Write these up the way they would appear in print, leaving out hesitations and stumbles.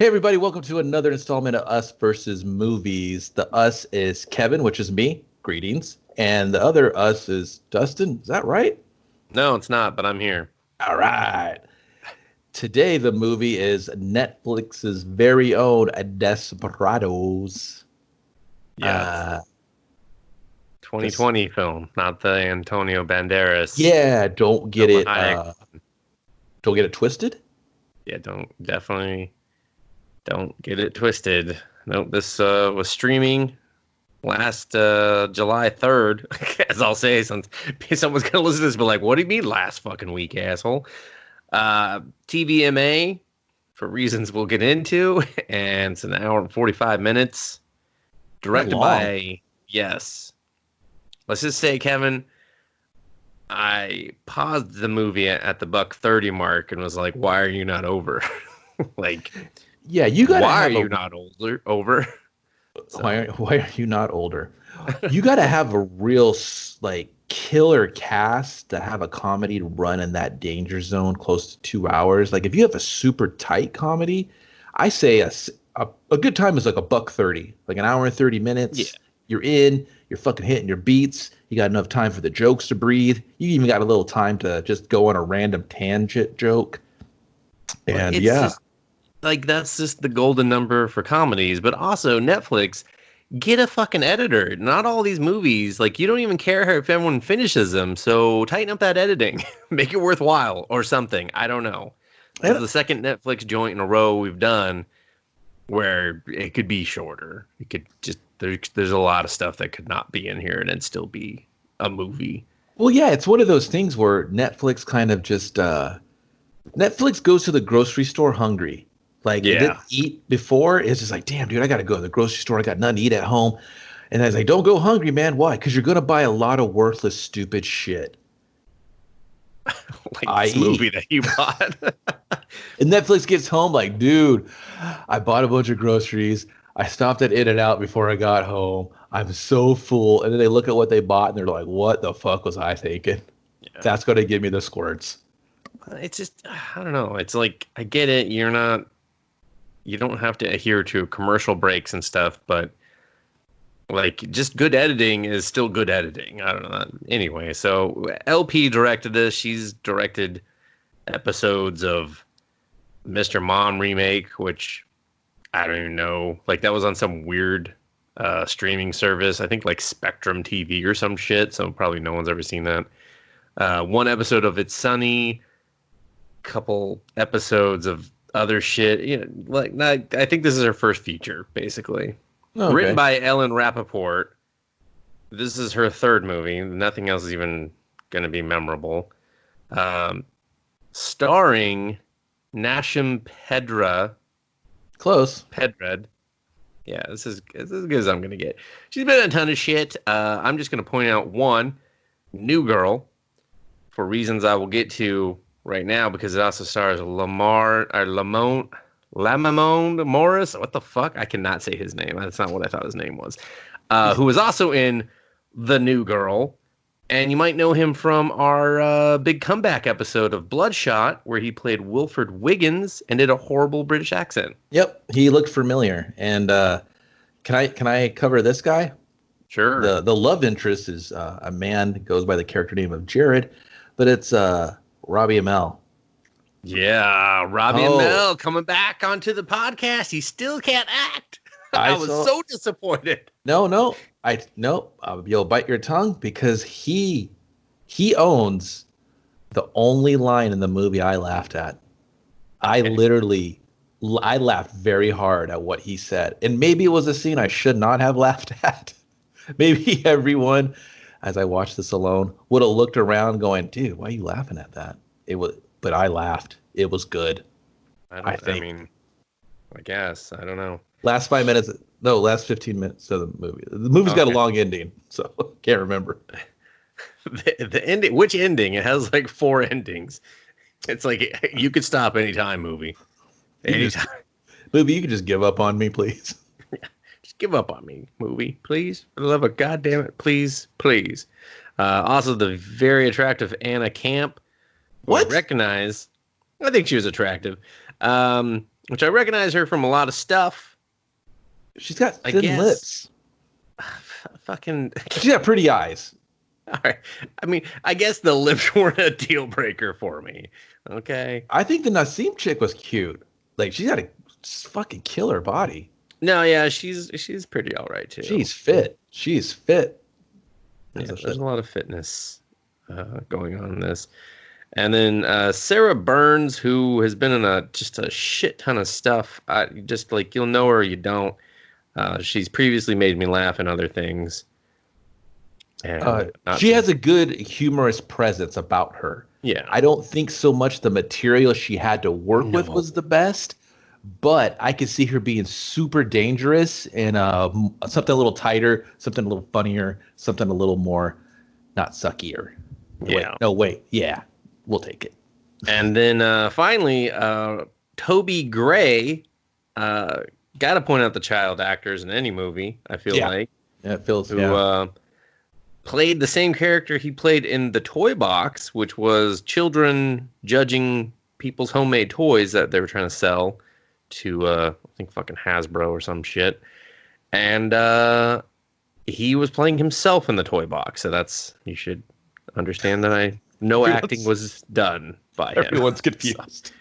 Hey, everybody, welcome to another installment of Us versus Movies. The us is Kevin, which is me. Greetings. And the other us is Dustin. Is that right? No, it's not, but I'm here. All right. Today, the movie is Netflix's very own Desperados. Yeah. 2020 film, not the Antonio Banderas. Yeah, don't get it. Don't get it twisted. Yeah, definitely don't get it twisted. Nope, this was streaming last July 3rd, as I'll say, since someone's gonna listen to this, but like, what do you mean last fucking week, asshole? TVMA, for reasons we'll get into, and it's an hour and 45 minutes. Directed by, yes. Let's just say, Kevin, I paused the movie at the $1:30 mark and was like, why are you not over? Like, yeah, you gotta. Why are you not over? So. Why are you not older? You gotta have a real like killer cast to have a comedy run in that danger zone close to 2 hours. Like if you have a super tight comedy, I say a good time is like $1:30, like an hour and 30 minutes. Yeah. You're in, you're fucking hitting your beats. You got enough time for the jokes to breathe. You even got a little time to just go on a random tangent joke. And it's just, like, that's just the golden number for comedies. But also, Netflix, get a fucking editor. Not all these movies, like, you don't even care if everyone finishes them. So tighten up that editing. Make it worthwhile or something. I don't know. This is the second Netflix joint in a row we've done where it could be shorter. It could just, there's a lot of stuff that could not be in here and it'd still be a movie. Well, yeah, it's one of those things where Netflix kind of just Netflix goes to the grocery store hungry. Like, it didn't eat before. It's just like, damn, dude, I got to go to the grocery store. I got nothing to eat at home. And I was like, don't go hungry, man. Why? Because you're going to buy a lot of worthless, stupid shit. Like this movie that you bought. And Netflix gets home like, dude, I bought a bunch of groceries. I stopped at In-N-Out before I got home. I'm so full. And then they look at what they bought and they're like, what the fuck was I thinking? Yeah. That's going to give me the squirts. It's just, I don't know. It's like, I get it. You don't have to adhere to commercial breaks and stuff, but like, just good editing is still good editing. I don't know. Anyway, so LP directed this. She's directed episodes of Mr. Mom remake, which I don't even know. Like, that was on some weird streaming service. I think like Spectrum TV or some shit. So probably no one's ever seen that. One episode of It's Sunny. Couple episodes of other shit. You know, like, I think this is her first feature, basically. Okay. Written by Ellen Rappaport. This is her third movie. Nothing else is even going to be memorable. Starring Nashim Pedra. Close. Pedred. Yeah, this is as good as I'm going to get. She's been in a ton of shit. I'm just going to point out one, New Girl, for reasons I will get to right now, because it also stars Lamamon Morris. What the fuck? I cannot say his name. That's not what I thought his name was. Who was also in The New Girl. And you might know him from our big comeback episode of Bloodshot, where he played Wilford Wiggins and did a horrible British accent. Yep, he looked familiar. And can I cover this guy? Sure. The love interest is a man that goes by the character name of Jared, but it's Robbie Amell. Yeah, Robbie Amell coming back onto the podcast. He still can't act. I was so disappointed. No. You'll bite your tongue, because he owns the only line in the movie I laughed at. I laughed very hard at what he said. And maybe it was a scene I should not have laughed at. Maybe everyone, as I watched this alone, would have looked around going, dude, why are you laughing at that? But I laughed. It was good. I guess. I don't know. Last 15 minutes of the movie. The movie's got a long ending, so can't remember. The ending, which ending? It has like 4 endings. It's like, you could stop anytime, movie. Anytime. Movie, you could just give up on me, please. Just give up on me, movie, please. For the love of God damn it, please. Also, the very attractive Anna Camp. What? I recognize. I think she was attractive. which I recognize her from a lot of stuff. She's got thin lips. Fucking. She's got pretty eyes. All right. I mean, I guess the lips weren't a deal breaker for me. Okay. I think the Nassim chick was cute. Like, she's got a fucking killer body. No, yeah, she's pretty all right too. She's fit. She's fit. Yeah, there's a lot of fitness going on in this. And then Sarah Burns, who has been in just a shit ton of stuff. Just like, you'll know her or you don't. She's previously made me laugh in other things. And she has a good humorous presence about her. Yeah. I don't think so much the material she had to work with was the best, but I could see her being super dangerous and something a little tighter, something a little funnier, something a little more not suckier. Yeah. Wait. Yeah. We'll take it. And then finally, Toby Gray, got to point out the child actors in any movie, I feel like. Yeah, it feels, played the same character he played in The Toy Box, which was children judging people's homemade toys that they were trying to sell to, I think, fucking Hasbro or some shit. And he was playing himself in The Toy Box. So you should understand that acting was done by him. Everyone's confused.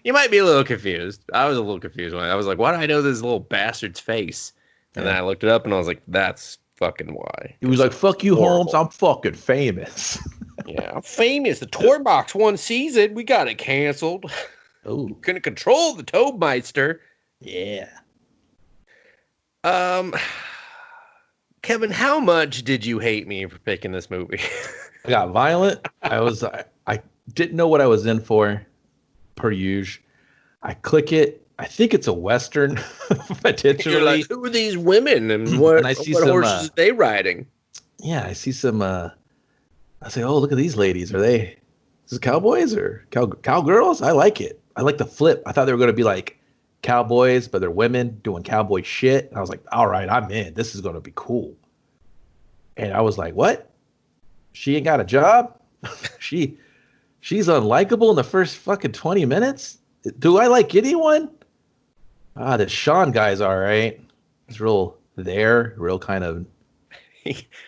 You might be a little confused. I was a little confused when I was like, why do I know this little bastard's face? And then I looked it up and I was like, that's fucking why. He was like, fuck you, Holmes. I'm fucking famous. Yeah, I'm famous. The Toy Box one season, we got it canceled. Oh, couldn't control the Toadmeister. Yeah. Kevin, how much did you hate me for picking this movie? I got violent. I didn't know what I was in for, per usual. I click it. I think it's a Western, potentially. You're like, who are these women and what horses are they riding? Yeah, I see some. I say, oh, look at these ladies. Are they is it cowboys or cowgirls? I like it. I like the flip. I thought they were going to be like cowboys, but they're women doing cowboy shit. And I was like, all right, I'm in. This is going to be cool. And I was like, what? She ain't got a job? She's unlikable in the first fucking 20 minutes? Do I like anyone? The Sean guy's all right. He's real kind of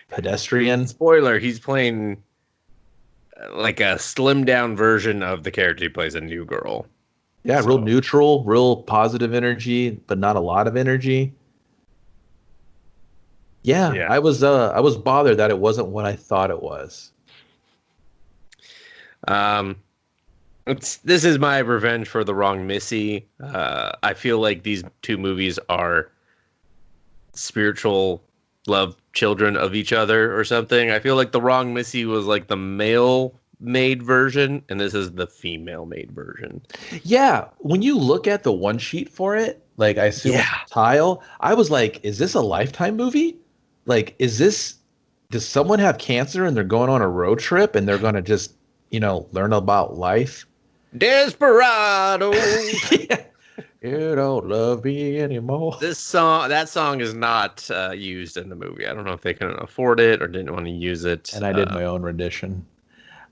pedestrian. Spoiler, he's playing like a slimmed down version of the character he plays in New Girl. Yeah, real neutral, real positive energy, but not a lot of energy. Yeah. I was bothered that it wasn't what I thought it was. This is my revenge for the wrong Missy. I feel like these two movies are spiritual love children of each other or something. I feel like the wrong Missy was like the male made version, and this is the female made version. Yeah, when you look at the one sheet for it, like I assume tile, I was like, is this a Lifetime movie? Like, does someone have cancer and they're going on a road trip and they're going to just, learn about life? Desperados. Yeah. You don't love me anymore. That song is not used in the movie. I don't know if they couldn't afford it or didn't want to use it. And I did my own rendition.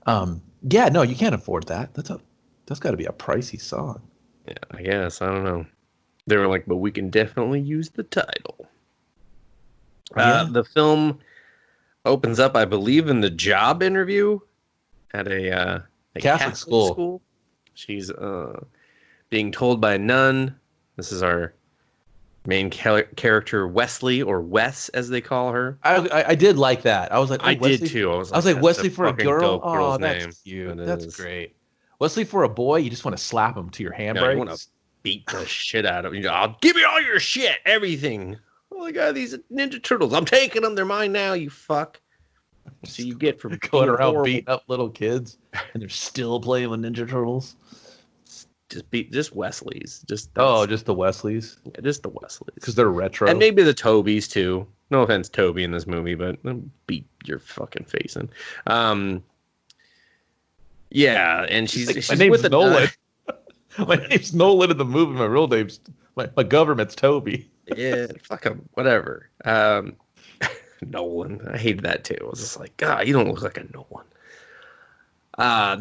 Yeah, no, you can't afford that. That's got to be a pricey song. Yeah, I guess. I don't know. They were like, but we can definitely use the title. The film opens up, I believe, in the job interview at a Catholic school. She's being told by a nun. This is our main character, Wesley, or Wes, as they call her. I did like that. I was like, I did too. I was like, Wesley for a girl? Oh, that's name. cute. That's great. Wesley for a boy, you just want to slap him to your handbrake. You want to beat the shit out of him. I'll give you all your shit, everything. Oh my God, these Ninja Turtles. I'm taking them. They're mine now, you fuck. So you get from going around beating up little kids, and they're still playing with Ninja Turtles. Just Wesleys. Just the Wesleys. Yeah, just the Wesleys. Because they're retro. And maybe the Tobys too. No offense, Toby, in this movie, but beat your fucking face in. Yeah, and she's my name's with Nolan. My name's Nolan in the movie. My real name's my government's Toby. Yeah, fuck him. Whatever. Nolan. I hated that too. I was just like, God, you don't look like a Nolan.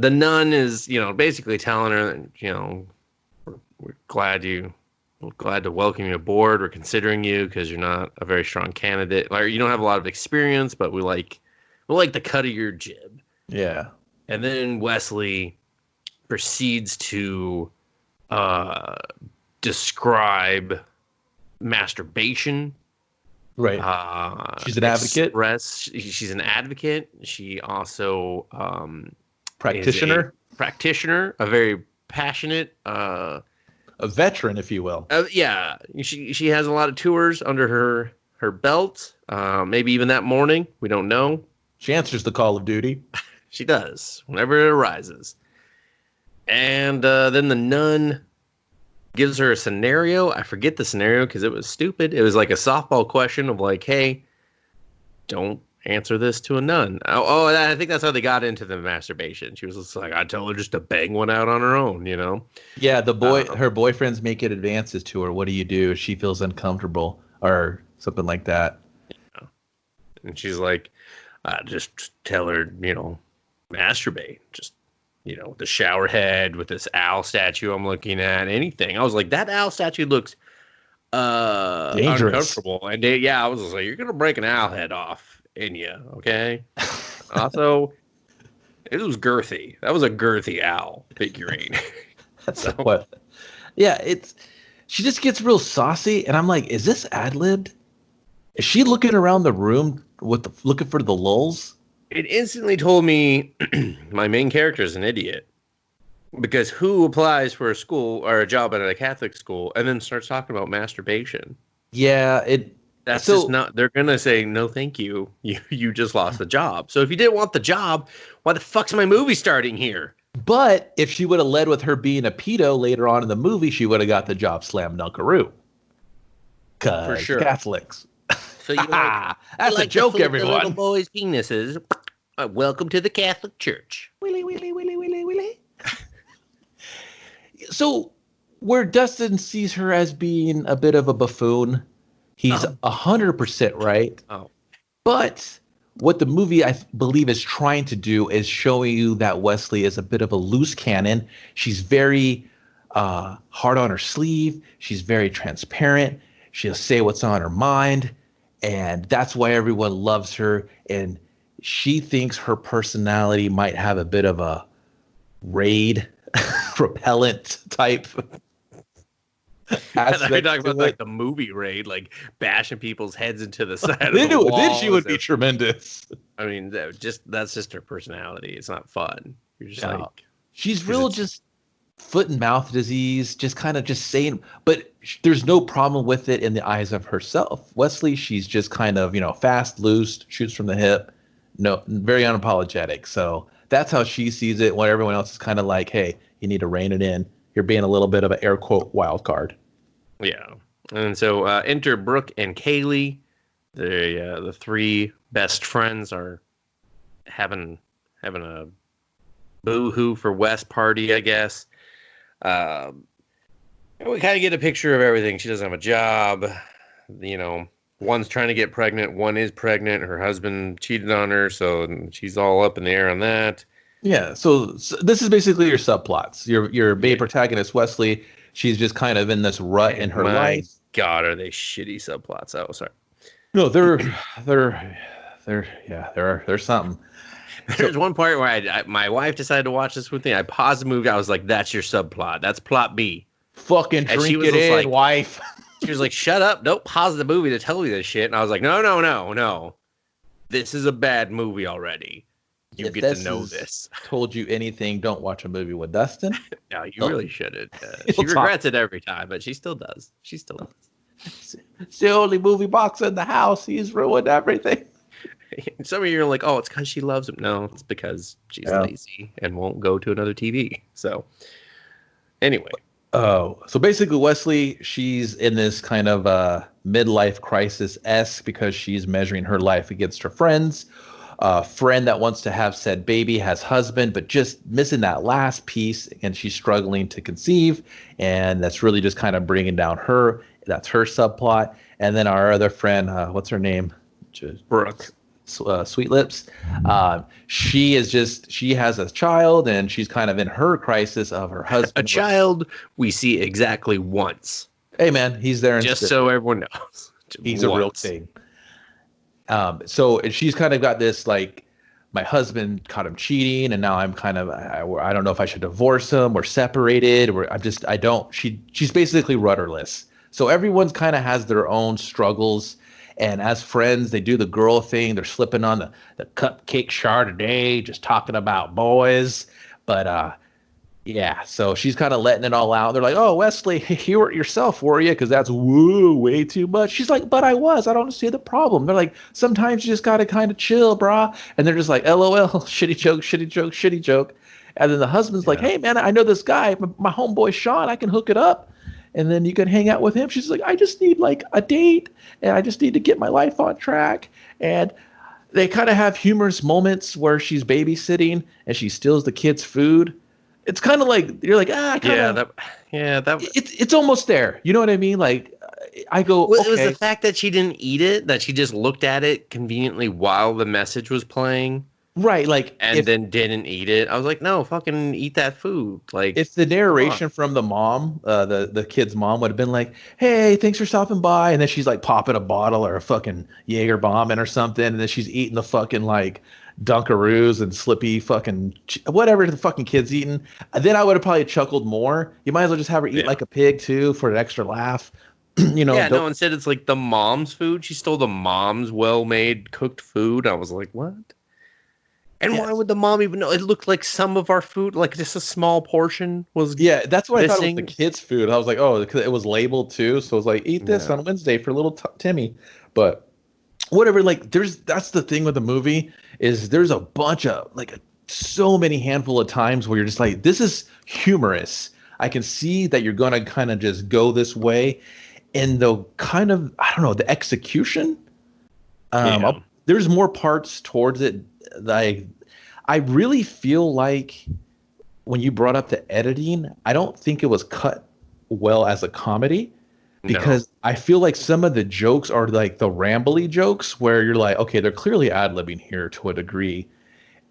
The nun is, basically telling her that, we're glad to welcome you aboard. We're considering you because you're not a very strong candidate. Like, you don't have a lot of experience, but we like the cut of your jib. Yeah. And then Wesley proceeds to describe masturbation. Right. She's an advocate. She's an advocate. She also practitioner. A very passionate. A veteran, if you will. Yeah, she has a lot of tours under her belt. Maybe even that morning. We don't know. She answers the call of duty. She does whenever it arises. And then the nun gives her a scenario. I forget the scenario because it was stupid. It was like a softball question of like, hey, don't answer this to a nun. Oh, I think that's how they got into the masturbation. She was just like, I told her just to bang one out on her own, you know? Yeah, her boyfriend's making advances to her. What do you do? She feels uncomfortable or something like that. Yeah. And she's like, just tell her, masturbate. Just, the shower head with this owl statue I'm looking at, anything. I was like, that owl statue looks dangerous. Uncomfortable. And I was just like, you're going to break an owl head off in you, okay? Also, it was girthy. That was a girthy owl figurine. That's what. Yeah, she just gets real saucy, and I'm like, is this ad-libbed? Is she looking around the room looking for the lulz? It instantly told me my main character is an idiot. Because who applies for a school or a job at a Catholic school and then starts talking about masturbation? Yeah, that's just not. They're gonna say no, thank you. You just lost the job. So if you didn't want the job, why the fuck's my movie starting here? But if she would have led with her being a pedo later on in the movie, she would have got the job slam dunkaroo. For sure, Catholics. So you like, that's a joke, everyone. The little boys' penises. Welcome to the Catholic Church. Willy, willy, willy, willy, willy. So, where Dustin sees her as being a bit of a buffoon, he's 100% right. Oh. But what the movie, I believe, is trying to do is showing you that Wesley is a bit of a loose cannon. She's very hard on her sleeve. She's very transparent. She'll say what's on her mind. And that's why everyone loves her. And she thinks her personality might have a bit of a raid repellent type aspect. You're talking about like the movie Raid, like bashing people's heads into the side of the wall. Then she would be tremendous. I mean, that's just her personality. It's not fun. You're just like, she's real, just foot and mouth disease, just kind of just saying, but there's no problem with it in the eyes of herself. Wesley, she's just kind of, fast, loose, shoots from the hip, no, very unapologetic. So that's how she sees it, when everyone else is kind of like, hey, you need to rein it in. You're being a little bit of an air quote wild card. Yeah. And so enter Brooke and Kaylee. The three best friends are having a boo-hoo for West party, I guess. We kind of get a picture of everything. She doesn't have a job. One's trying to get pregnant. One is pregnant. Her husband cheated on her, so she's all up in the air on that. Yeah, so this is basically your subplots. Your main protagonist, Wesley, she's just kind of in this rut in her life. God, are they shitty subplots? Oh, sorry. No, they're something. There's one part where my wife decided to watch this with me. I paused the movie. I was like, "That's your subplot. That's plot B." Fucking drink it in, wife. She was like, "Shut up! Don't pause the movie to tell you this shit." And I was like, "No. This is a bad movie already. You get to know this." Told you anything? Don't watch a movie with Dustin. No, you really shouldn't. She regrets it every time, but she still does. It's the only movie box in the house. He's ruined everything. Some of you are like, "Oh, it's because she loves him." No, it's because she's lazy and won't go to another TV. So, anyway. Oh, so basically, Wesley, she's in this kind of midlife crisis-esque because she's measuring her life against her friends. Friend that wants to have said baby has husband, but just missing that last piece, and she's struggling to conceive, and that's really just kind of bringing down her. That's her subplot. And then our other friend, what's her name? Brooke. Sweet Lips. She has a child, and she's kind of in her crisis of her husband. A child we see exactly once. Hey man, he's there. Just so everyone knows, he's a real thing. So she's kind of got this like, my husband caught him cheating, and now I'm kind of I don't know if I should divorce him or separated, or she's basically rudderless. So everyone's kind of has their own struggles, and as friends, they do the girl thing. They're slipping on the cupcake Chardonnay, just talking about boys. But yeah, so she's kind of letting it all out. They're like, "Oh, Wesley, you weren't yourself, were you? Because that's way too much." She's like, "But I was. I don't see the problem." They're like, "Sometimes you just gotta kind of chill, brah." And they're just like, "LOL, shitty joke, shitty joke, shitty joke." And then the husband's like, "Hey, man, I know this guy, my homeboy Sean. I can hook it up, and then you can hang out with him." She's like, "I just need like a date, and I just need to get my life on track." And they kind of have humorous moments where she's babysitting and she steals the kids' food. It's kind of like, you're like, it's almost there. You know what I mean? Like, I go, well, okay. It was the fact that she didn't eat it, that she just looked at it conveniently while the message was playing. Right, like, and then didn't eat it. I was like, no, fucking eat that food. Like, if the narration from the mom, the kid's mom, would have been like, "Hey, thanks for stopping by," and then she's like popping a bottle or a fucking Jaeger bombing or something, and then she's eating the fucking like Dunkaroos and Slippy fucking whatever the fucking kid's eating, then I would have probably chuckled more. You might as well just have her eat like a pig too for an extra laugh. You know? Yeah, no, instead it's like the mom's food. She stole the mom's well-made cooked food. I was like, what? And why would the mom even know? It looked like some of our food, like just a small portion was. Yeah, that's what I thought it was the kids' food. I was like, oh, because it was labeled too. So it was like, eat this on Wednesday for little Timmy. But whatever, like, that's the thing with the movie is there's a bunch of like so many handful of times where you're just like, this is humorous. I can see that you're gonna kind of just go this way, and the kind of, I don't know, the execution. There's more parts towards it. Like, I really feel like when you brought up the editing, I don't think it was cut well as a comedy, because I feel like some of the jokes are like the rambly jokes where you're like, okay, they're clearly ad-libbing here to a degree,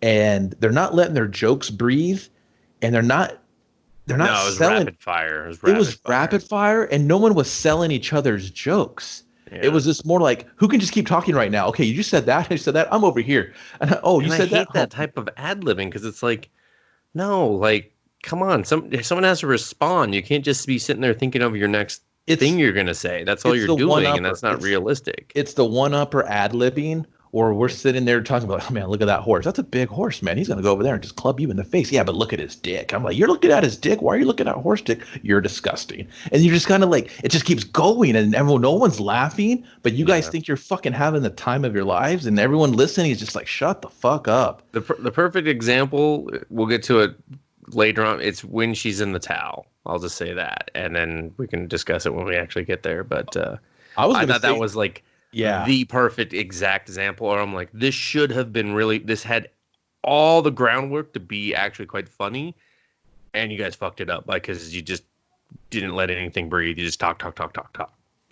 and they're not letting their jokes breathe, and they're not it was selling. rapid fire. It was rapid fire, and no one was selling each other's jokes. Yeah. It was just more like, who can just keep talking right now? Okay, you just said that. I said that. I'm over here. And you said that. I hate that type of ad-libbing, because it's like, no, like, come on. Someone has to respond. You can't just be sitting there thinking of your next thing you're going to say. That's all you're doing, and that's not realistic. It's the one-upper ad-libbing, or we're sitting there talking about, oh man, look at that horse. That's a big horse, man. He's going to go over there and just club you in the face. Yeah, but look at his dick. I'm like, you're looking at his dick? Why are you looking at horse dick? You're disgusting. And you're just kind of like, it just keeps going, and no one's laughing, but you guys think you're fucking having the time of your lives, and everyone listening is just like, shut the fuck up. The perfect example, we'll get to it later on, it's when she's in the towel. I'll just say that, and then we can discuss it when we actually get there. But I thought that was like, the perfect exact example, or I'm like, this should have been this had all the groundwork to be actually quite funny, and you guys fucked it up because you just didn't let anything breathe. You just talk.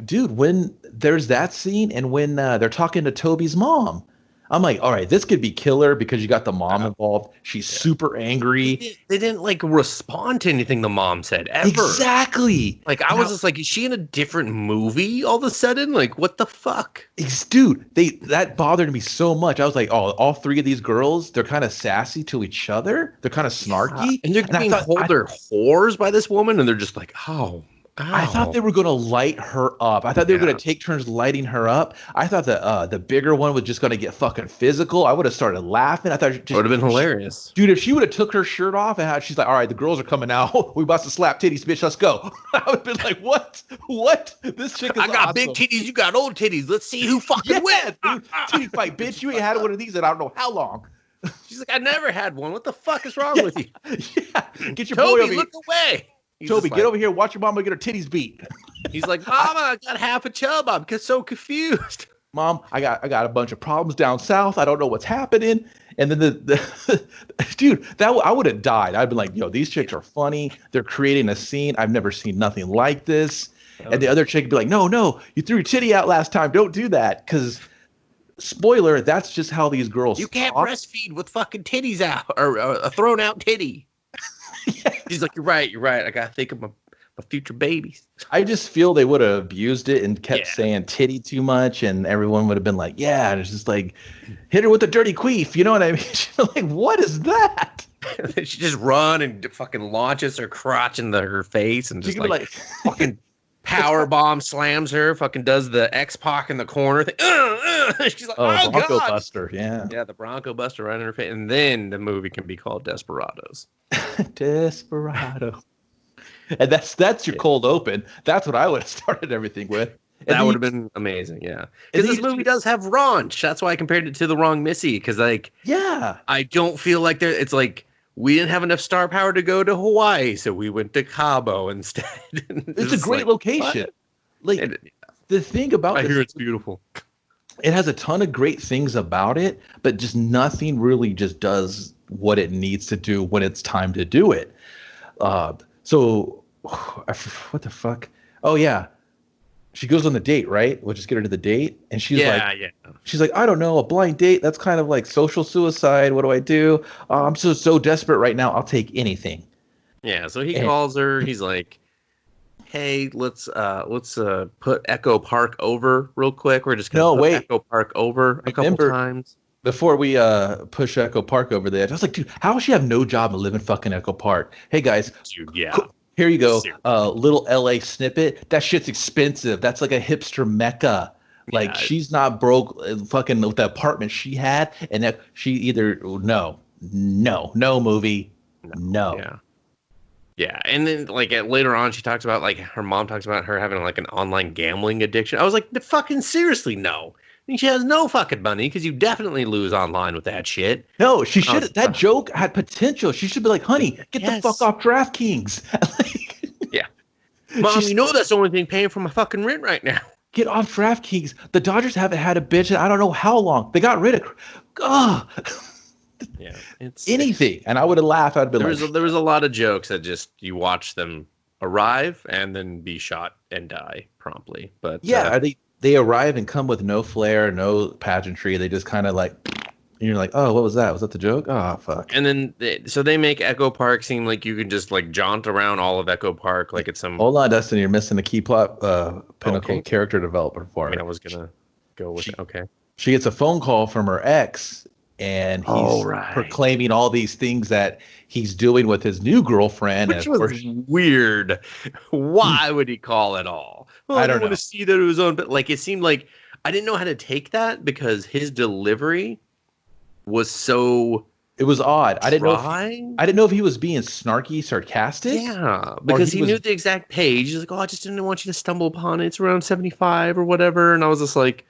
Dude, when there's that scene, and when they're talking to Toby's mom, I'm like, all right, this could be killer because you got the mom involved. She's super angry. They didn't like respond to anything the mom said ever. Exactly. Like, I was just like, is she in a different movie all of a sudden? Like, what the fuck? Dude, that bothered me so much. I was like, oh, all three of these girls, they're kind of sassy to each other. They're kind of snarky. And they're being told they're whores by this woman, and they're just like, oh. I thought they were going to light her up. I thought they were going to take turns lighting her up. I thought the bigger one was just going to get fucking physical. I would have started laughing. I thought it would have been hilarious. Dude, if she would have took her shirt off and she's like, all right, the girls are coming out. We about to slap titties, bitch. Let's go. I would have been like, what? This chick is I got awesome. Big titties. You got old titties. Let's see who fucking wins. Dude. Titty fight, bitch. You ain't had one of these in I don't know how long. She's like, I never had one. What the fuck is wrong with you? Yeah. Get your Toby, boy over look away. Toby, get over here. Watch your mama get her titties beat. He's like, Mama, I got half a chub. I'm so confused. Mom, I got a bunch of problems down south. I don't know what's happening. And then the dude, I would have died. I'd been like, yo, these chicks are funny. They're creating a scene. I've never seen nothing like this. And the other chick would be like, no, you threw your titty out last time. Don't do that. Because spoiler, that's just how these girls You can't talk. breastfeed with fucking titties out or a thrown out titty. Yeah. He's like, you're right. I gotta think of my future babies. I just feel they would have abused it and kept saying titty too much, and everyone would have been like, yeah, and it's just like, hit her with a dirty queef, you know what I mean? Like, what is that? She just run and fucking launches her crotch into her face and just like fucking power bomb slams her, fucking does the X-Pac in the corner thing. She's like, oh Bronco God. Buster, yeah. Yeah, the Bronco Buster right in her face. And then the movie can be called Desperados. Desperado. And that's your cold open. That's what I would have started everything with. That would have been amazing, yeah. Because this movie does have raunch. That's why I compared it to The Wrong Missy. Because, like, I don't feel like it's like we didn't have enough star power to go to Hawaii, so we went to Cabo instead. It's a great location. What? Like, the thing about I hear it's beautiful. It has a ton of great things about it, but just nothing really just does what it needs to do when it's time to do it. So, what the fuck? Oh, yeah. She goes on the date, right? We'll just get her to the date. And she's she's like, I don't know, a blind date? That's kind of like social suicide. What do I do? I'm so desperate right now. I'll take anything. Yeah, so he calls her. He's like, hey, let's put Echo Park over real quick. We're just going to put Echo Park over a couple times. Before we push Echo Park over there, I was like, dude, how does she have no job and live in fucking Echo Park? Hey, guys. Dude, yeah. Here you go. Little LA snippet. That shit's expensive. That's like a hipster mecca. Like, she's not broke fucking with the apartment she had. And that she either, no movie. No. Yeah. And then, like, later on, she talks about, like, her mom talks about her having, like, an online gambling addiction. I was like, fucking seriously, no. I mean, she has no fucking money because you definitely lose online with that shit. No, she should. That joke had potential. She should be like, honey, get the fuck off DraftKings. Yeah. Mom, you know that's the only thing paying for my fucking rent right now. Get off DraftKings. The Dodgers haven't had a bitch in I don't know how long. They got rid of. Yeah, it's anything. And I would have laughed. I'd been there was a lot of jokes that just you watch them arrive and then be shot and die promptly. But they arrive and come with no flair, no pageantry. They just kind of like, and you're like, oh, what was that? Was that the joke? Oh, fuck. And then they make Echo Park seem like you can just like jaunt around all of Echo Park like it's some. Hold on, Dustin, you're missing the key plot pinnacle character development for it. I was gonna go with it. Okay. She gets a phone call from her ex, and he's proclaiming all these things that he's doing with his new girlfriend. Which was weird. Why would he call it all? Well, I don't want to see that it was on, but like it seemed like I didn't know how to take that because his delivery was so. It was odd. I didn't know if he was being snarky, sarcastic. Yeah, because he knew the exact page. He's like, "Oh, I just didn't want you to stumble upon it. It's around 75 or whatever." And I was just like,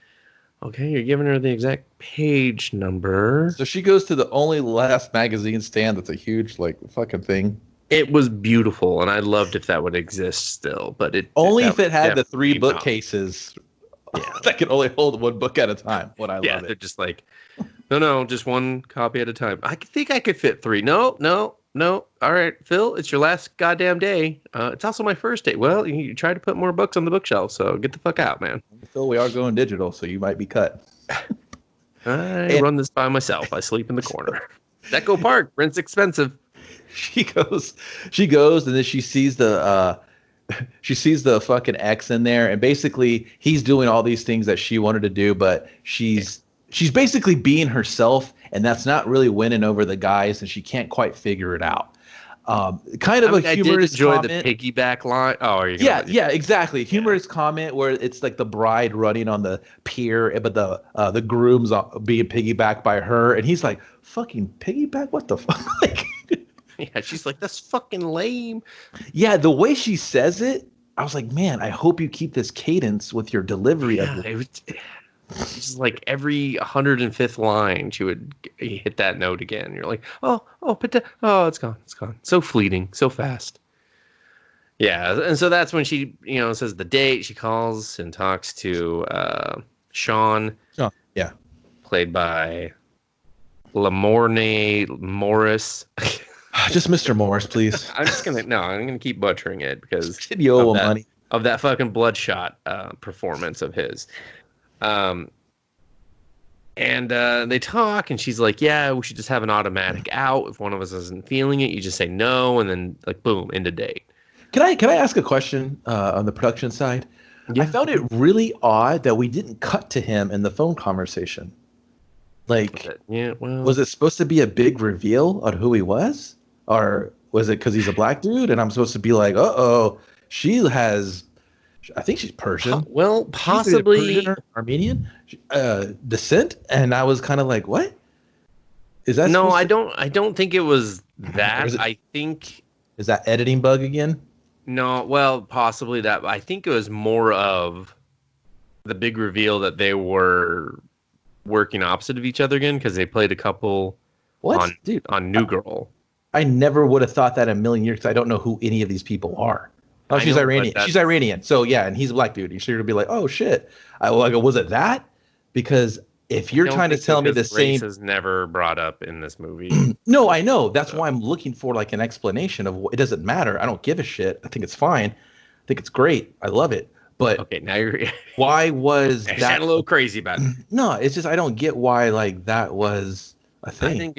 "Okay, you're giving her the exact page number." So she goes to the only last magazine stand that's a huge like fucking thing. It was beautiful, and I loved if that would exist still, but it if it had the 3 bookcases that could only hold 1 book at a time. Love it. They're just like, no, just 1 copy at a time. I think I could fit 3. No. All right, Phil, it's your last goddamn day. It's also my first day. Well, you tried to put more books on the bookshelf, so get the fuck out, man. Phil, we are going digital, so you might be cut. I run this by myself. I sleep in the corner. Echo Park, rent's expensive. She goes, and then she sees the fucking ex in there, and basically he's doing all these things that she wanted to do, but she's basically being herself, and that's not really winning over the guys, and she can't quite figure it out. Kind of a humorous comment. I did enjoy the piggyback line. Oh, are you? Yeah, exactly. Humorous comment where it's like the bride running on the pier, but the groom's being piggybacked by her, and he's like, "Fucking piggyback? What the fuck?" Like, yeah, she's like, "That's fucking lame." Yeah, the way she says it, I was like, "Man, I hope you keep this cadence with your delivery of it." It's like every 105th line, she would hit that note again. You're like, oh, it's gone. So fleeting, so fast. Yeah, and so that's when she, says the date. She calls and talks to Sean. Oh, yeah. Played by Lamorne Morris. Just Mr. Morris, please. I'm gonna keep butchering it because of that fucking bloodshot performance of his. And they talk, and she's like, yeah, we should just have an automatic out. If one of us isn't feeling it, you just say no, and then like boom, end of date. Can I ask a question on the production side? Yeah. I found it really odd that we didn't cut to him in the phone conversation. Like, was it supposed to be a big reveal on who he was? Or was it because he's a black dude and I'm supposed to be like, uh-oh, I think she's Persian. Well, possibly Persian or Armenian descent. And I was kind of like, what? Is that No, I don't think it was that. Is that editing bug again? No, well, possibly that. I think it was more of the big reveal that they were working opposite of each other again because they played a couple on New Girl. I never would have thought that in a million years because I don't know who any of these people are. Oh, she's Iranian. She's Iranian. So yeah, and he's a black dude. You're going to be like, oh shit. I go, was it that? Because if you're trying to tell me the same, race is never brought up in this movie. No, I know. That's why I'm looking for like an explanation of it doesn't matter. I don't give a shit. I think it's fine. I think it's great. I love it. But okay, now you're why was that a little crazy about it? No, it's just I don't get why like that was a thing. I think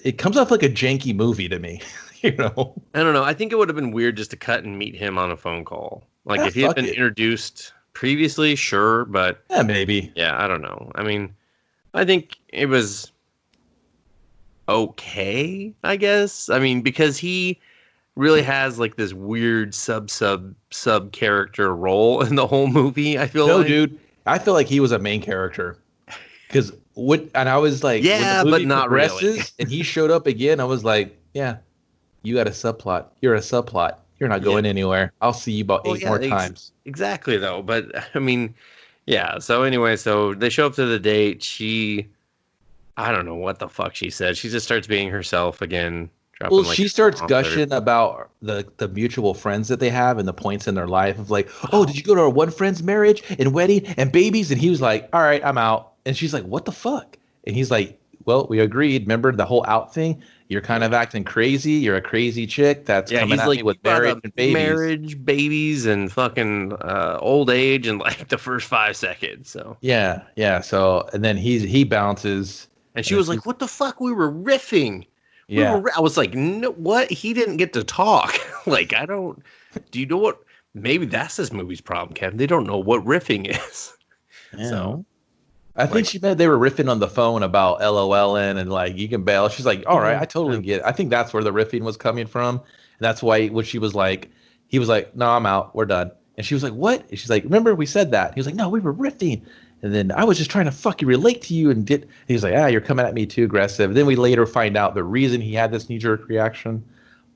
it comes off like a janky movie to me, you know. I don't know. I think it would have been weird just to cut and meet him on a phone call. Like if he had been introduced previously, sure, but yeah, maybe. Yeah, I don't know. I mean, I think it was okay, I guess. I mean, because he really has like this weird sub character role in the whole movie. I feel dude, I feel like he was a main character because and I was like, yeah, but not really. And he showed up again. I was like, yeah, you got a subplot. You're a subplot. You're not going anywhere. I'll see you about 8 more times. Exactly, though. But I mean, yeah. So anyway, so they show up to the date. I don't know what the fuck she said. She just starts being herself again. Well, she starts gushing about the mutual friends that they have and the points in their life of like, oh, did you go to our one friend's marriage and wedding and babies? And he was like, all right, I'm out. And she's like, what the fuck? And he's like, well, we agreed. Remember the whole out thing? You're kind of acting crazy. You're a crazy chick that's coming at me with marriage and babies. Marriage, babies, and fucking old age in like the first 5 seconds. So yeah. So and then he bounces. And she was like, what the fuck? We were riffing. Yeah. I was like, no, what? He didn't get to talk. Like, do you know what? Maybe that's this movie's problem, Kevin. They don't know what riffing is. Yeah. So I think she meant they were riffing on the phone about LOLing and like, you can bail. She's like, all right, I totally get it. I think that's where the riffing was coming from. And that's why when she was like, he was like, no, I'm out. We're done. And she was like, what? And she's like, remember we said that? He was like, no, we were riffing. And then I was just trying to fucking relate to you and he was like, you're coming at me too aggressive. And then we later find out the reason he had this knee-jerk reaction.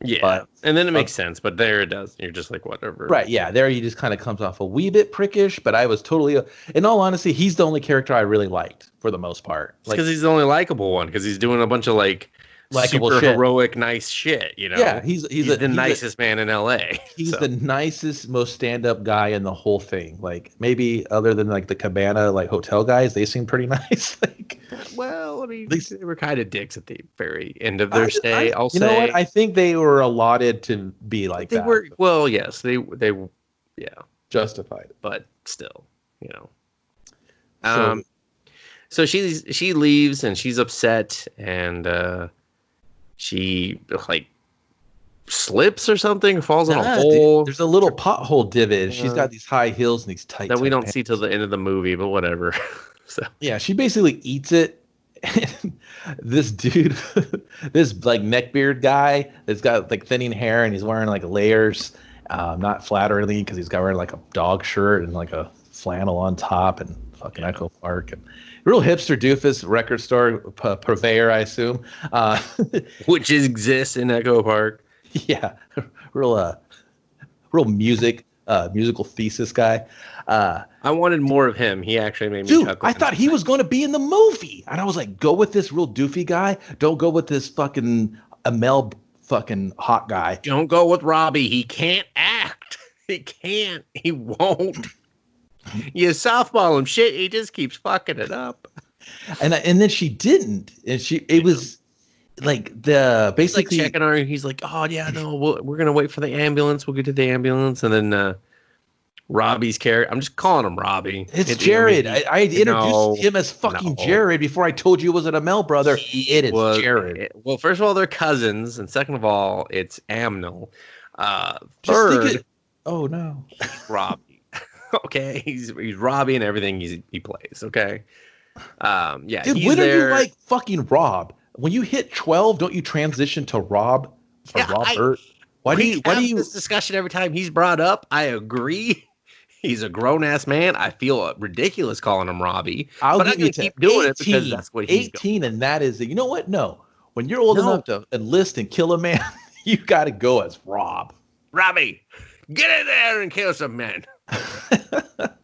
Yeah. And then it makes sense, but there it does. You're just like, whatever. Right, yeah. There he just kind of comes off a wee bit prickish, but I was totally, in all honesty, he's the only character I really liked for the most part. Because he's the only likable one, because he's doing a bunch of like likable super shit. Heroic, nice shit, you know? Yeah, he's the nicest man in LA. He's the nicest, most stand-up guy in the whole thing. Like, maybe other than like the Cabana like hotel guys, they seem pretty nice. Like, well, I mean, they were kind of dicks at the very end of their stay. I'll say. You know what? I think they were allotted to be like that. They were. Well, yes, they yeah, justified, but still, you know. So she leaves and she's upset and she like slips or something, falls in a hole. There's a little pothole divot. She's got these high heels and these tight that we don't see till the end of the movie, but whatever. So yeah, she basically eats it. And this dude, this like neckbeard guy that's got like thinning hair and he's wearing like layers, not flatteringly because he's got wearing like a dog shirt and like a flannel on top and fucking Echo Park and real hipster doofus record store purveyor, I assume, which exists in Echo Park. Yeah, real musical thesis guy. I wanted more of him. He actually made me chuckle. Dude, I thought he was going to be in the movie, and I was like, go with this real doofy guy. Don't go with this fucking Amel fucking hot guy. Don't go with Robbie. He can't act. He can't. He won't. You softball him shit. He just keeps fucking it up. And then she didn't, and it was like basically like checking her. He's like, oh yeah, no, we're gonna wait for the ambulance. We'll get to the ambulance, and then Robbie's character. I'm just calling him Robbie. It's Jared. I introduced him as fucking Jared before I told you it was an Amel brother. It is Jared. Well, first of all, they're cousins, and second of all, it's Amnel. Third, oh no, Robbie. Okay, he's Robbie in everything he plays. Okay, yeah. Dude, when are you like fucking Rob? When you hit 12, don't you transition to Rob or Robert? Why do you this discussion every time he's brought up? I agree. He's a grown ass man. I feel ridiculous calling him Robbie. But I'm gonna keep doing 18, it because that's what he's 18, and that is you know what? No, when you're old enough to enlist and kill a man, you got to go as Rob. Robbie, get in there and kill some men.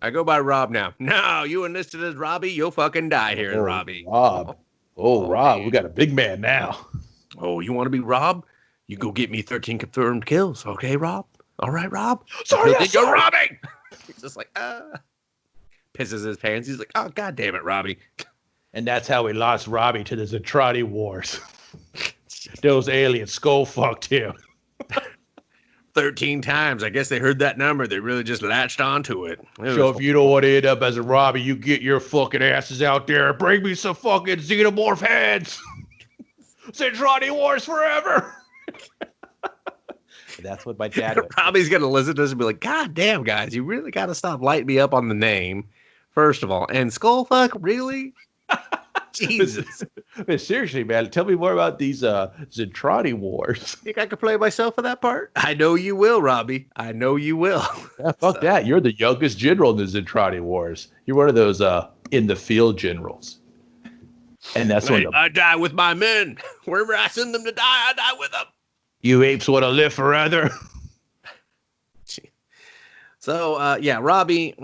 I go by Rob now. No, you enlisted as Robbie, you'll fucking die here, Robbie. Rob. Rob, man. We got a big man now. Oh, you want to be Rob? You go get me 13 confirmed kills, okay, Rob? All right, Rob. Sorry, you're robbing. He's just like, pisses his pants. He's like, oh, God damn it, Robbie. And that's how we lost Robbie to the Zetrati Wars. Those aliens skull fucked him. 13 times. I guess they heard that number. They really just latched onto it. So if you don't want to end up as a Robbie, you get your fucking asses out there and bring me some fucking xenomorph heads. Zetrati Wars forever. That's what my dad would. Robbie's going to listen to this and be like, God damn, guys, you really got to stop lighting me up on the name, first of all. And Skullfuck, really? Jesus. But seriously, man, tell me more about these Zetrati Wars. Think I could play myself for that part? I know you will, Robbie. I know you will. Yeah, fuck that. You're the youngest general in the Zetrati Wars. You're one of those in the field generals. And that's when I die with my men. Wherever I send them to die, I die with them. You apes want to live forever. So, yeah, Robbie,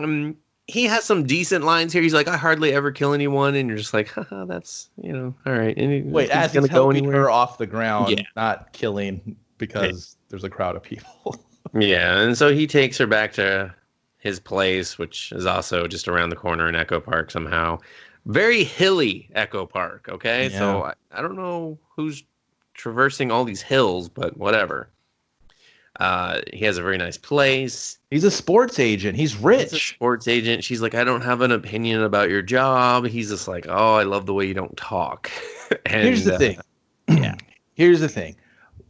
he has some decent lines here. He's like, I hardly ever kill anyone. And you're just like, haha, that's, all right. And wait, as he's helping her off the ground, not killing because there's a crowd of people. Yeah, and so he takes her back to his place, which is also just around the corner in Echo Park somehow. Very hilly Echo Park, okay? Yeah. So I don't know who's traversing all these hills, but whatever. He has a very nice place. He's a sports agent. He's rich. He's a sports agent. She's like, I don't have an opinion about your job. He's just like, oh, I love the way you don't talk. And here's the thing. Yeah. Here's the thing.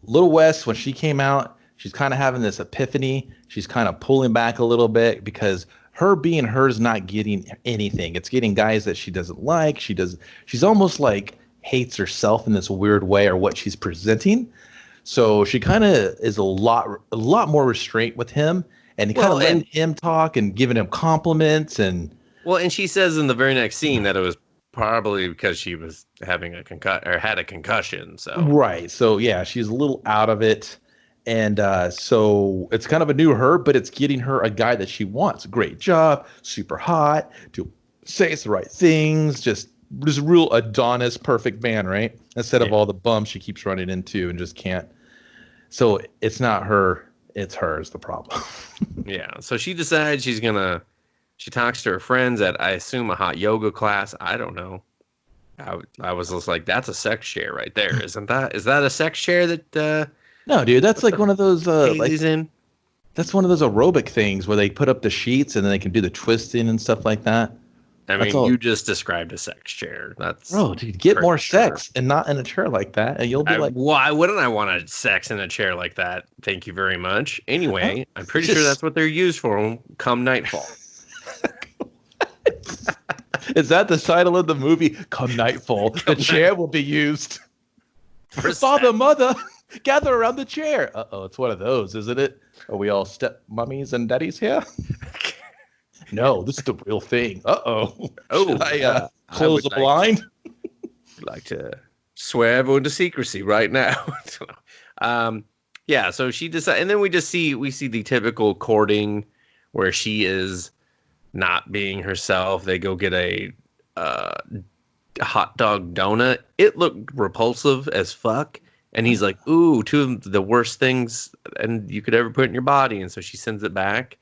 Little West, when she came out, she's kind of having this epiphany. She's kind of pulling back a little bit because her being her is not getting anything. It's getting guys that she doesn't like. She's almost like hates herself in this weird way or what she's presenting. So she kind of is a lot more restraint with him and kind of letting him talk and giving him compliments and she says in the very next scene that it was probably because she was having had a concussion. So right. So yeah, she's a little out of it. And so it's kind of a new her, but it's getting her a guy that she wants. Great job, super hot, to say the right things, just real Adonis, perfect man, right? Instead of all the bums she keeps running into and just can't. So it's not her, it's her is the problem. Yeah. So she decides she talks to her friends at, I assume, a hot yoga class. I don't know. I was just like, that's a sex chair right there. Is that a sex chair that... No, dude, that's like one of those that's one of those aerobic things where they put up the sheets and then they can do the twisting and stuff like that. I mean, you just described a sex chair. That's dude, get more sex and not in a chair like that, and you'll be like, why wouldn't I want a sex in a chair like that? Thank you very much. Anyway, I'm pretty sure that's what they're used for come nightfall. Is that the title of the movie? Come nightfall, the chair will be used. Father, mother, gather around the chair. It's one of those, isn't it? Are we all step mummies and daddies here? No, this is the real thing. Should I close the blind? I'd like to swear everyone to secrecy right now. Yeah, so she decides, and then we see the typical courting where she is not being herself. They go get a hot dog donut. It looked repulsive as fuck. And he's like, ooh, two of the worst things and you could ever put in your body. And so she sends it back.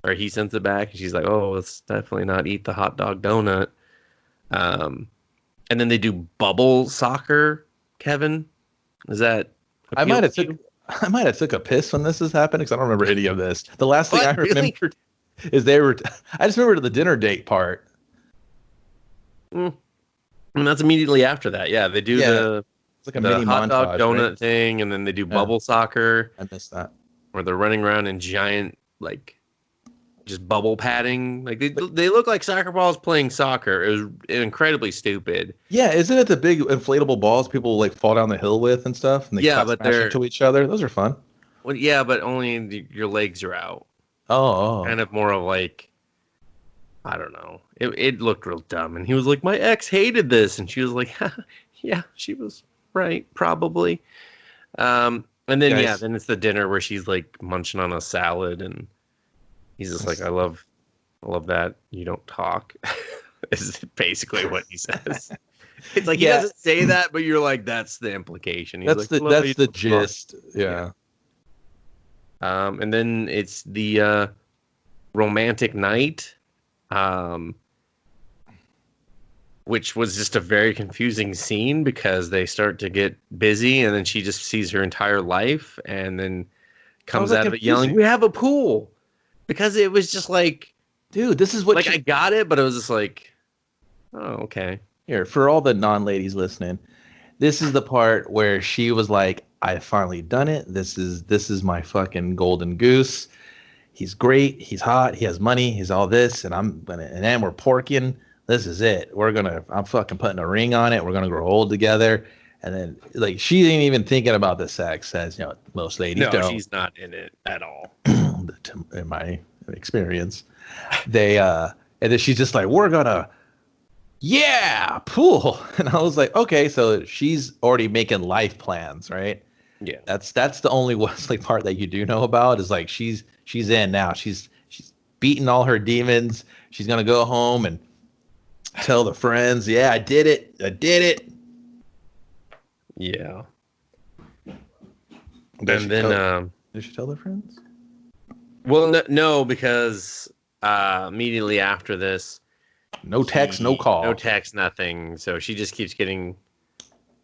Or he sends it back. And she's like, oh, let's definitely not eat the hot dog donut. And then they do bubble soccer, Kevin. Is that... I might have took a piss when this is happening because I don't remember any of this. The last thing I remembered... is they were. I just remember the dinner date part. And that's immediately after that. Yeah, they do it's like a the mini hot dog montage, donut right? thing, and then they do bubble soccer. I missed that. Where they're running around in giant like just bubble padding. Like they look like soccer balls playing soccer. It was incredibly stupid. Yeah, isn't it the big inflatable balls people like fall down the hill with and stuff, and they but smash into each other? Those are fun. Well, yeah, but only your legs are out. Oh. Kind of more of like, I don't know. It looked real dumb, and he was like, "My ex hated this," and she was like, "Yeah, she was right, probably." And then then it's the dinner where she's like munching on a salad, and he's just like, I love that you don't talk." Is basically what he says. It's like he doesn't say that, but you're like, that's the implication. He's that's like, the gist. Yeah. And then it's the romantic night, which was just a very confusing scene because they start to get busy, and then she just sees her entire life, and then comes out of it yelling, "We have a pool," because it was just like, dude, this is what I got it, but it was just like, oh, okay. Here, for all the non-ladies listening, this is the part where she was like, "I finally done it. This is my fucking golden goose. He's great. He's hot. He has money. He's all this, and then we're porking. This is it. I'm fucking putting a ring on it. We're gonna grow old together." And then like she ain't even thinking about the sex, as most ladies don't. No, she's not in it at all. In my experience, they and then she's just like, "We're gonna, pool." And I was like, okay, so she's already making life plans, right? Yeah, that's the only Wesley part that you do know about is like she's in now. She's beaten all her demons. She's gonna go home and tell the friends, "Yeah, I did it." Yeah. Did she tell their friends? Well, no, because immediately after this, no text, no call, no text, nothing. So she just keeps getting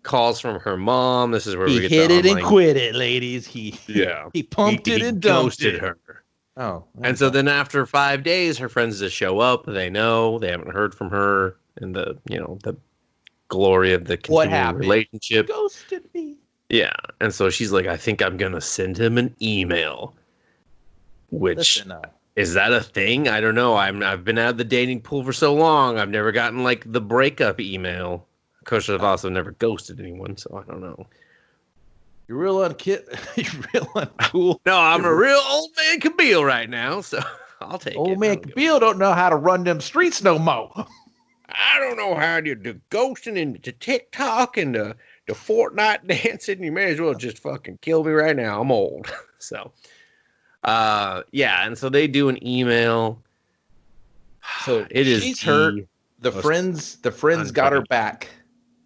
calls from her mom. This is where we get hit it and quit it, ladies. He pumped it and ghosted her. Oh, and so then after 5 days, her friends just show up. They know they haven't heard from her, and the glory of the continuing relationship. Ghosted me. Yeah, and so she's like, I think I'm gonna send him an email. Which is that a thing? I don't know. I've been out of the dating pool for so long. I've never gotten like the breakup email. Of course, I've also never ghosted anyone, so I don't know. You're real You're real uncool. No, I'm a real old man Kabeel right now, so I'll take it. Old man Kabeel don't know how to run them streets no more. I don't know how to do ghosting and the TikTok and the Fortnite dancing. You may as well just fucking kill me right now. I'm old. So, and so they do an email. So she's hurt. The friends got her back.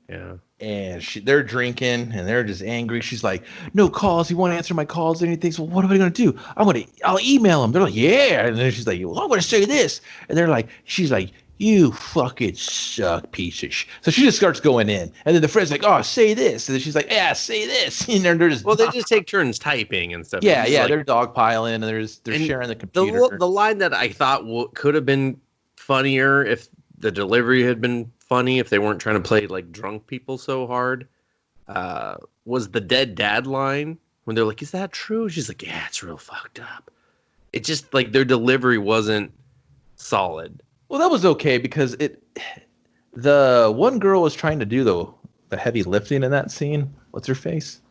Yeah. And they're drinking and they're just angry. She's like, "No calls. He won't answer my calls or anything. So what am I going to do? I'll email him." They're like, "Yeah." And then she's like, "Well, I'm going to say this." And she's like, "You fucking suck, piece of shit." So she just starts going in. And then the friend's like, "Oh, say this." And then she's like, "Yeah, say this." And they're just they just take turns typing and stuff. Yeah, they're dogpiling and they're sharing the computer. The line that I thought could have been funnier if the delivery had been funny, if they weren't trying to play like drunk people so hard, was the dead dad line when they're like, "Is that true?" She's like, "Yeah, it's real fucked up." It just like their delivery wasn't solid. Well, that was okay because the one girl was trying to do the heavy lifting in that scene. What's her face?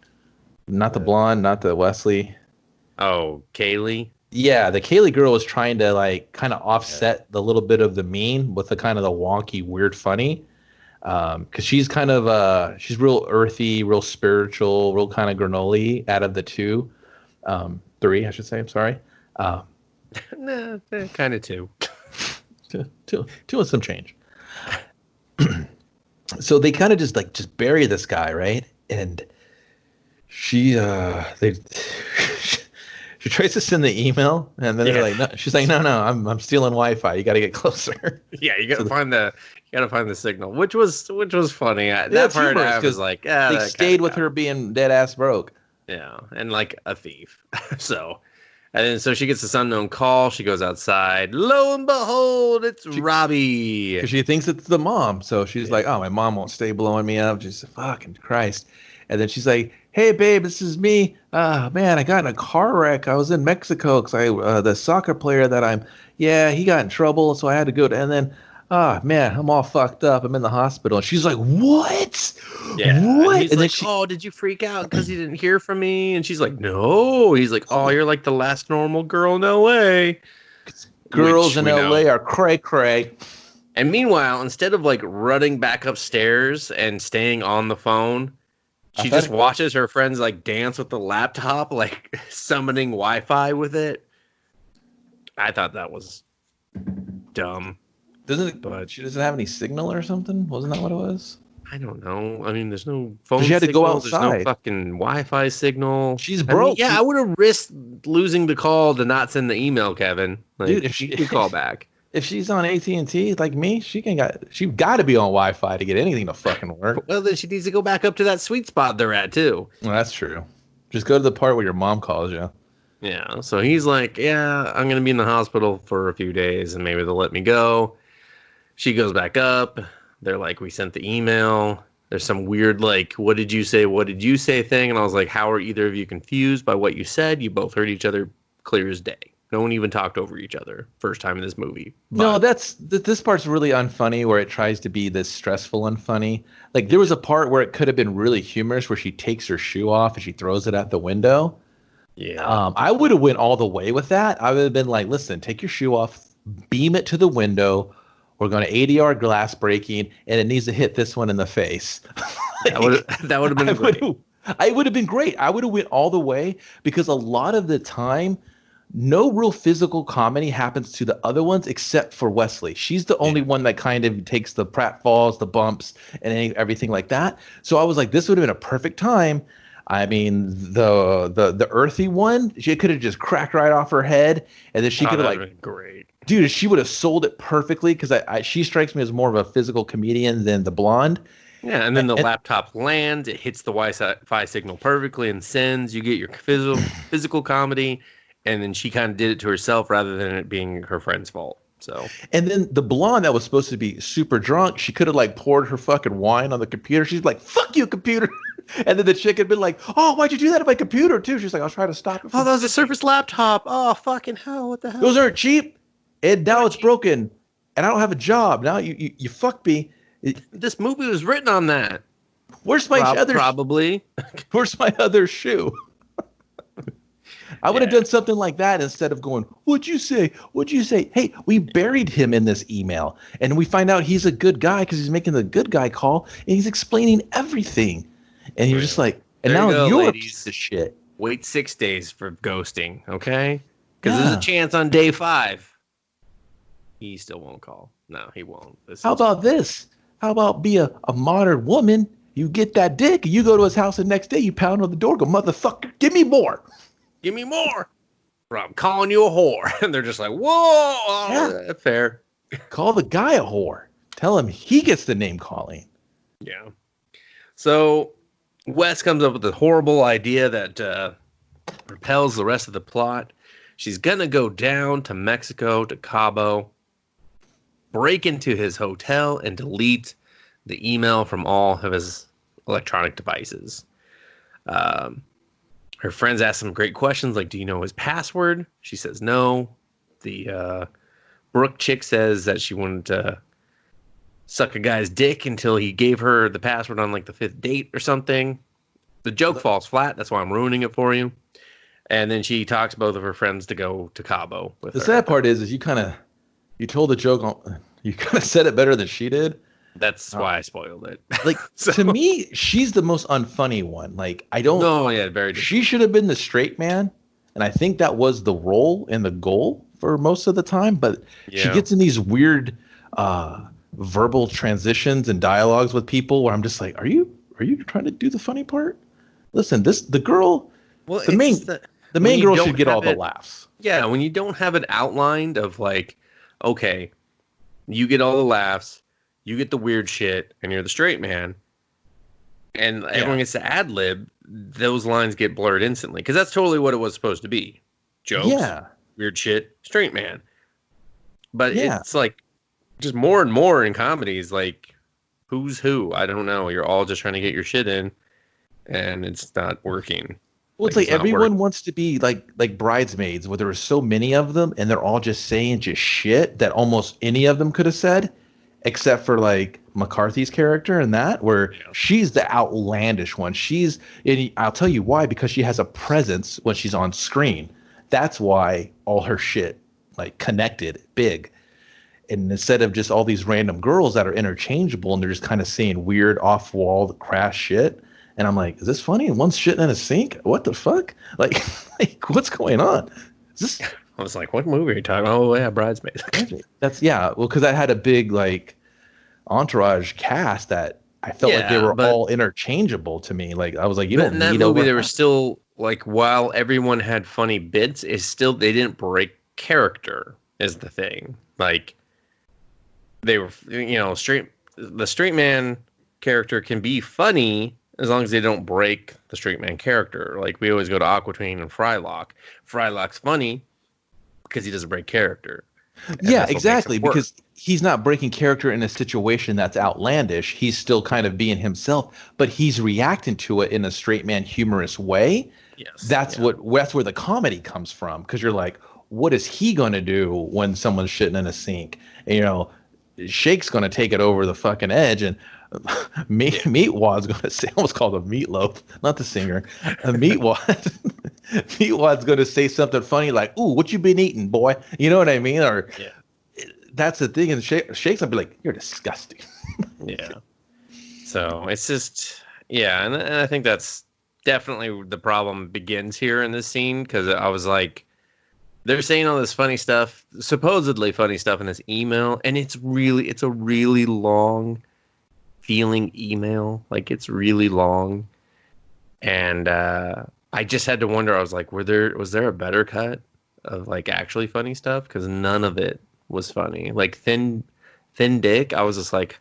Not the blonde, not the Wesley. Oh, Kaylee. Yeah, the Kaylee girl was trying to like kind of offset the little bit of the mean with the kind of the wonky, weird, funny. Because she's kind of she's real earthy, real spiritual, real kind of granola out of the three, I should say. I'm sorry. Nah, kind of two. two and some change. So they kind of just bury this guy, right? And she she tries to send the email, and then they're like, "No." She's like, "No, I'm stealing Wi-Fi. You got to get closer." Yeah, you got to find the signal, which was funny. That part I was like, they stayed with her being dead ass broke. Yeah, and like a thief. So, And then so she gets this unknown call. She goes outside. Lo and behold, it's Robbie. Because she thinks it's the mom. So she's like, oh, my mom won't stay blowing me up. She's fucking Christ. And then she's like, hey, babe, this is me. Man, I got in a car wreck. I was in Mexico because the soccer player that he got in trouble. So I had to go to, and then, man, I'm all fucked up. I'm in the hospital. And she's like, what? Yeah. What? And he's like, oh, did you freak out because you didn't hear from me? And she's like, no. He's like, oh, you're like the last normal girl in LA. Girls in LA are cray-cray. And meanwhile, instead of like running back upstairs and staying on the phone, she just watches her friends like dance with the laptop, like summoning Wi-Fi with it. I thought that was dumb. But she doesn't have any signal or something? Wasn't that what it was? I don't know. I mean, there's no phone she had signal. To go outside. There's no fucking Wi-Fi signal. She's broke. I would have risked losing the call to not send the email, Kevin. Like, dude, if she could call back. If she's on AT&T like me, she got to be on Wi-Fi to get anything to fucking work. Well, then she needs to go back up to that sweet spot they're at too. Well, that's true. Just go to the part where your mom calls you. Yeah. So he's like, yeah, I'm going to be in the hospital for a few days and maybe they'll let me go. She goes back up. They're like, we sent the email. There's some weird, like, what did you say thing? And I was like, how are either of you confused by what you said? You both heard each other clear as day. No one even talked over each other first time in this movie. But no, this part's really unfunny where it tries to be this stressful unfunny. Like there was a part where it could have been really humorous where she takes her shoe off and she throws it at the window. Yeah. I would have went all the way with that. I would have been like, listen, take your shoe off, beam it to the window. We're going to ADR glass breaking and it needs to hit this one in the face. That would have been great. I would have been great. I would have went all the way because a lot of the time no real physical comedy happens to the other ones except for Wesley. She's the only one that kind of takes the pratfalls, the bumps, and everything like that. So I was like, this would have been a perfect time. I mean, the earthy one, she could have just cracked right off her head, and then she could have like, great, dude, she would have sold it perfectly because she strikes me as more of a physical comedian than the blonde. Yeah, and then the laptop lands, it hits the Wi-Fi signal perfectly and sends. You get your physical comedy. And then she kind of did it to herself rather than it being her friend's fault. So. And then the blonde that was supposed to be super drunk, she could have like poured her fucking wine on the computer. She's like, "Fuck you, computer!" And then the chick had been like, "Oh, why'd you do that to my computer too?" She's like, "I was trying to stop it." Oh, that was a Surface laptop. Oh, fucking hell! What the hell? Those aren't cheap. And now it's broken, and I don't have a job. Now you fuck me. This movie was written on that. Where's my other? Probably. Where's my other shoe? I would have done something like that instead of going, what'd you say? What'd you say? Hey, we buried him in this email. And we find out he's a good guy because he's making the good guy call. And he's explaining everything. And you're just like, and there now you're ladies. A piece of shit. Wait 6 days for ghosting, okay? Because there's a chance on day 5. He still won't call. No, he won't. How about this? How about be a modern woman? You get that dick, and you go to his house the next day, you pound on the door, go, motherfucker, give me more. Give me more. Or I'm calling you a whore. And they're just like, whoa, fair. Call the guy a whore. Tell him he gets the name calling. Yeah. So Wes comes up with a horrible idea that propels the rest of the plot. She's going to go down to Mexico, to Cabo, break into his hotel, and delete the email from all of his electronic devices. Her friends ask some great questions like, do you know his password? She says no. The Brooke chick says that she wanted to suck a guy's dick until he gave her the password on like the 5th date or something. The joke falls flat. That's why I'm ruining it for you. And then she talks both of her friends to go to Cabo with her. The sad part is you told the joke, you kind of said it better than she did. That's why I spoiled it. Like, to me, she's the most unfunny one. Like, I don't... No, yeah, very different. She should have been the straight man, and I think that was the role and the goal for most of the time, but she gets in these weird verbal transitions and dialogues with people where I'm just like, are you trying to do the funny part? Listen, the girl... Well, the main girl should get all the laughs. Yeah, when you don't have it outlined of like, okay, you get all the laughs, you get the weird shit, and you're the straight man, and everyone gets to ad lib, those lines get blurred instantly because that's totally what it was supposed to be. jokes, Yeah. weird shit, straight man. But Yeah. it's like just more and more in comedies, like who's who? I don't know. You're all just trying to get your shit in, and it's not working. Well, it's like everyone wants to be like Bridesmaids, where there were so many of them, and they're all just saying just shit that almost any of them could have said, except for like McCarthy's character in that, where she's the outlandish one. And I'll tell you why, because she has a presence when she's on screen. That's why all her shit like connected big. And instead of just all these random girls that are interchangeable and they're just kind of saying weird off-wall crass shit. And I'm like, is this funny? And one's shitting in a sink? What the fuck? Like what's going on? Is this? I was like, what movie are you talking about? Oh, yeah, Bridesmaids. Well, because I had a big, like, entourage cast that I felt like they were all interchangeable to me. Like, I was like, you don't need in that movie, there was still, like, while everyone had funny bits, they didn't break character, is the thing. Like, they were, the straight man character can be funny as long as they don't break the straight man character. Like, we always go to Aquitaine and Frylock. Frylock's funny because he doesn't break character. Yeah, exactly. Because he's not breaking character in a situation that's outlandish. He's still kind of being himself, but he's reacting to it in a straight man humorous way. Yes. That's where the comedy comes from. Because you're like, what is he going to do when someone's shitting in a sink? And, Shake's going to take it over the fucking edge, and Meatwad's going to say, I almost called him Meatloaf, not the singer. Meatwad. Meatwad's going to say something funny like, "Ooh, what you been eating, boy?" You know what I mean? Or that's the thing. And Shake's going to be like, "You're disgusting." Yeah. So it's just, and I think that's definitely the problem begins here in this scene, because I was like, they're saying all this funny stuff, supposedly funny stuff in this email, and it's a really long feeling email. Like, it's really long. And I just had to wonder, I was like, was there a better cut of like actually funny stuff? Because none of it was funny. Like Thin Dick, I was just like,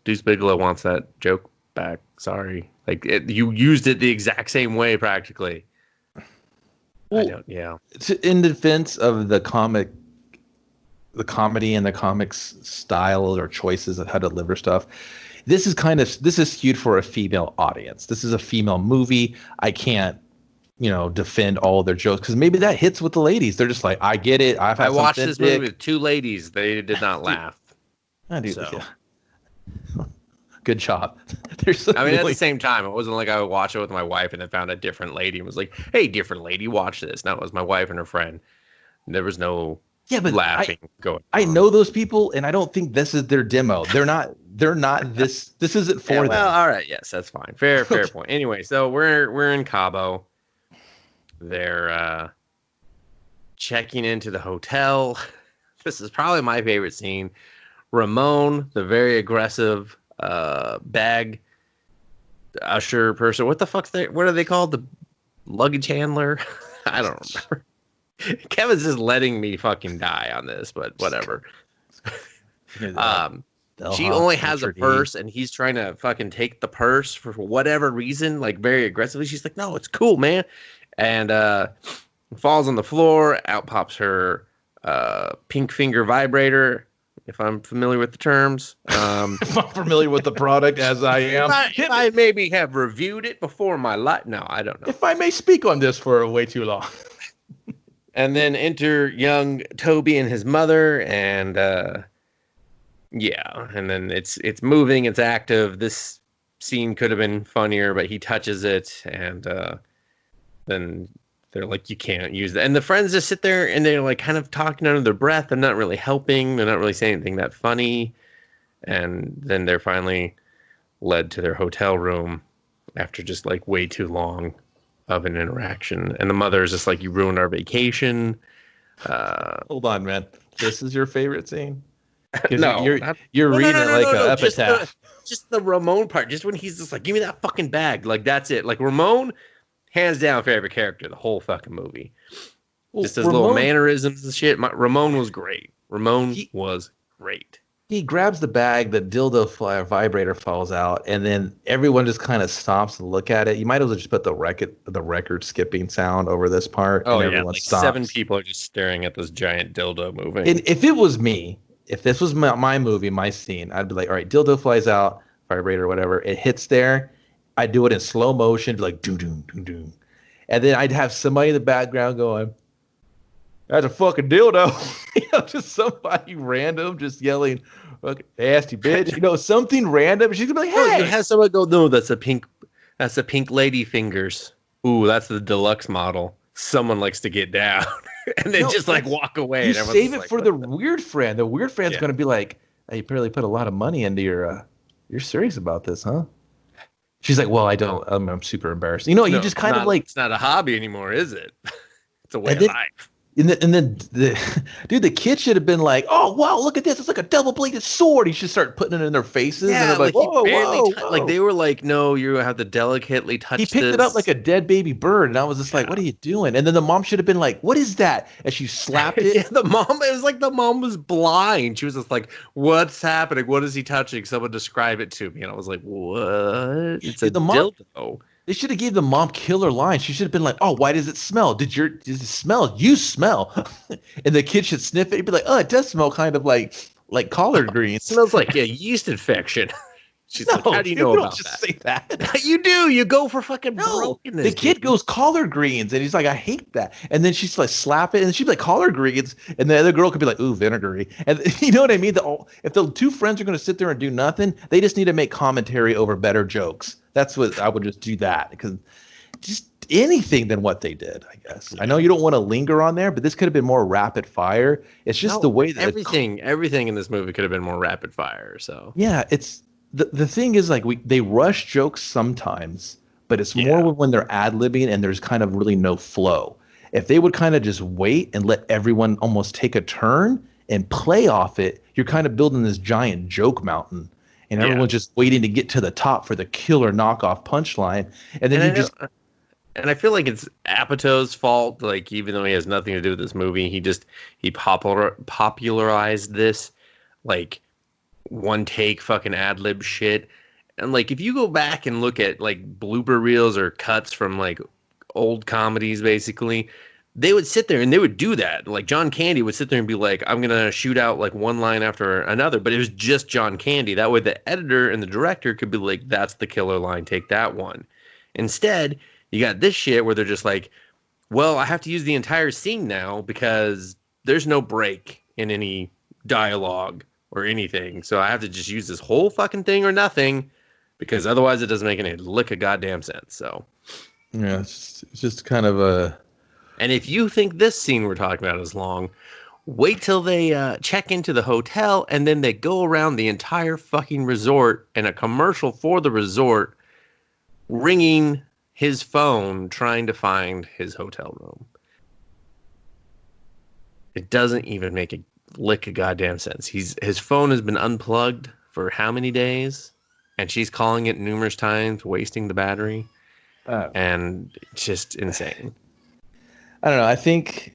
Deuce Bigelow wants that joke back. Sorry. Like, you used it the exact same way practically. Well, in defense of the comedy and the comics style or choices of how to deliver stuff, this is skewed for a female audience. This is a female movie. I can't, defend all of their jokes, because maybe that hits with the ladies. They're just like, I get it. I watched this movie with two ladies. They did not laugh. I do. So. Yeah. Good job. At the same time, it wasn't like I would watch it with my wife and then found a different lady and was like, "Hey, different lady, watch this." No, it was my wife and her friend. There was no laughing going on. I know those people, and I don't think this is their demo. They're not this. This isn't for them. Well, all right, yes, that's fine. Fair point. Anyway, so we're in Cabo. They're checking into the hotel. This is probably my favorite scene. Ramon, the very aggressive bag usher person. What are they called? The luggage handler? I don't remember. Kevin's just letting me fucking die on this, but whatever. She only has a purse, and he's trying to fucking take the purse for whatever reason, like very aggressively. She's like, "No, it's cool, man." And falls on the floor. Out pops her pink finger vibrator, if I'm familiar with the terms. If I'm familiar with the product, as I am. I maybe have reviewed it before my life. No, I don't know. If I may speak on this for way too long. And then enter young Toby and his mother, and and then it's moving, it's active. This scene could have been funnier, but he touches it, and then they're like, you can't use that. And the friends just sit there and they're like kind of talking under their breath. They're not really helping. They're not really saying anything that funny. And then they're finally led to their hotel room after just like way too long of an interaction. And the mother is just like, you ruined our vacation. Hold on, man. This is your favorite scene? No. You're reading it like an epitaph. Just the Ramon part. Just when he's just like, give me that fucking bag. Like, that's it. Like, Ramon, hands down favorite character the whole fucking movie. Well, just his little mannerisms and shit. Ramon was great. Was great. he grabs the bag, the dildo vibrator falls out, and then everyone just kind of stops to look at it. You might as well just put the record skipping sound over this part, Oh and yeah, everyone like seven stops. people are just staring at this giant dildo moving. And if it was me, if this was my movie, my scene, I'd be like, all right, dildo flies out, vibrator, whatever. It hits there. I'd do it in slow motion, be like, doom, doom, doom, doom. And then I'd have somebody in the background going, that's a fucking dildo. Just somebody random just yelling, fucking nasty bitch. Something random. She's gonna be like, Oh, you hey. have someone go, no, that's a pink lady fingers. Ooh, that's the deluxe model. Someone likes to get down. And then just like walk away. You and save it like, for the weird friend. The weird friend's Yeah. gonna be like, hey, you probably put a lot of money into you're serious about this, huh? She's like, well, I don't. I'm super embarrassed. You No, just kind of like, it's not a hobby anymore, is it? It's a way and of then, life. and then dude, the kid should have been like, oh wow, look at this, it's like a double-bladed sword. He should start putting it in their faces, and they're like, whoa, whoa. Like they were like, no, you have to delicately touch. He picked it up like a dead baby bird, and I was just like, what are you doing? And then the mom should have been like, what is that? And she slapped it. Yeah, it was like the mom was blind. She was just like, what's happening? What is he touching? Someone describe it to me. And I was like, what? It's a dildo. They should have gave the mom killer line. She should have been like, "Oh, why does it smell? Does it smell? You smell." And the kid should sniff it. He'd be like, "Oh, it does smell kind of like collard greens. It smells like a yeast infection." She's like, "How do you know don't about just that?" say that. You do. You go for fucking No, brokenness. the kid goes collard greens, and he's like, "I hate that." And then she's like, slap it, and she'd be like, "Collard greens," and the other girl could be like, "Ooh, vinegary." And you know what I mean? If the two friends are going to sit there and do nothing, they just need to make commentary over better jokes. That's what I would just do that because. Just anything than what they did, I guess. Yeah. I know you don't want to linger on there, but this could have been more rapid fire. It's just the way that everything in this movie could have been more rapid fire. So yeah, it's the thing is like they rush jokes sometimes, but it's more when they're ad-libbing and there's kind of really no flow. If they would kind of just wait and let everyone almost take a turn and play off it, you're kind of building this giant joke mountain. And everyone's just waiting to get to the top for the killer knockoff punchline. And then And I feel like it's Apatow's fault. Like, even though he has nothing to do with this movie, he popularized this, like, one take fucking ad lib shit. And like, if you go back and look at like blooper reels or cuts from like old comedies, basically, they would sit there and they would do that. Like John Candy would sit there and be like, I'm gonna shoot out like one line after another, but it was just John Candy. That way, the editor and the director could be like, that's the killer line. Take that one. Instead. You got this shit where they're just like, well, I have to use the entire scene now because there's no break in any dialogue or anything. So I have to just use this whole fucking thing or nothing because otherwise it doesn't make any lick of goddamn sense. So, yeah, it's just kind of a... And if you think this scene we're talking about is long, wait till they check into the hotel and then they go around the entire fucking resort and a commercial for the resort ringing... his phone trying to find his hotel room. It doesn't even make a lick of goddamn sense. His phone has been unplugged for how many days? And she's calling it numerous times, wasting the battery. And it's just insane. I don't know. I think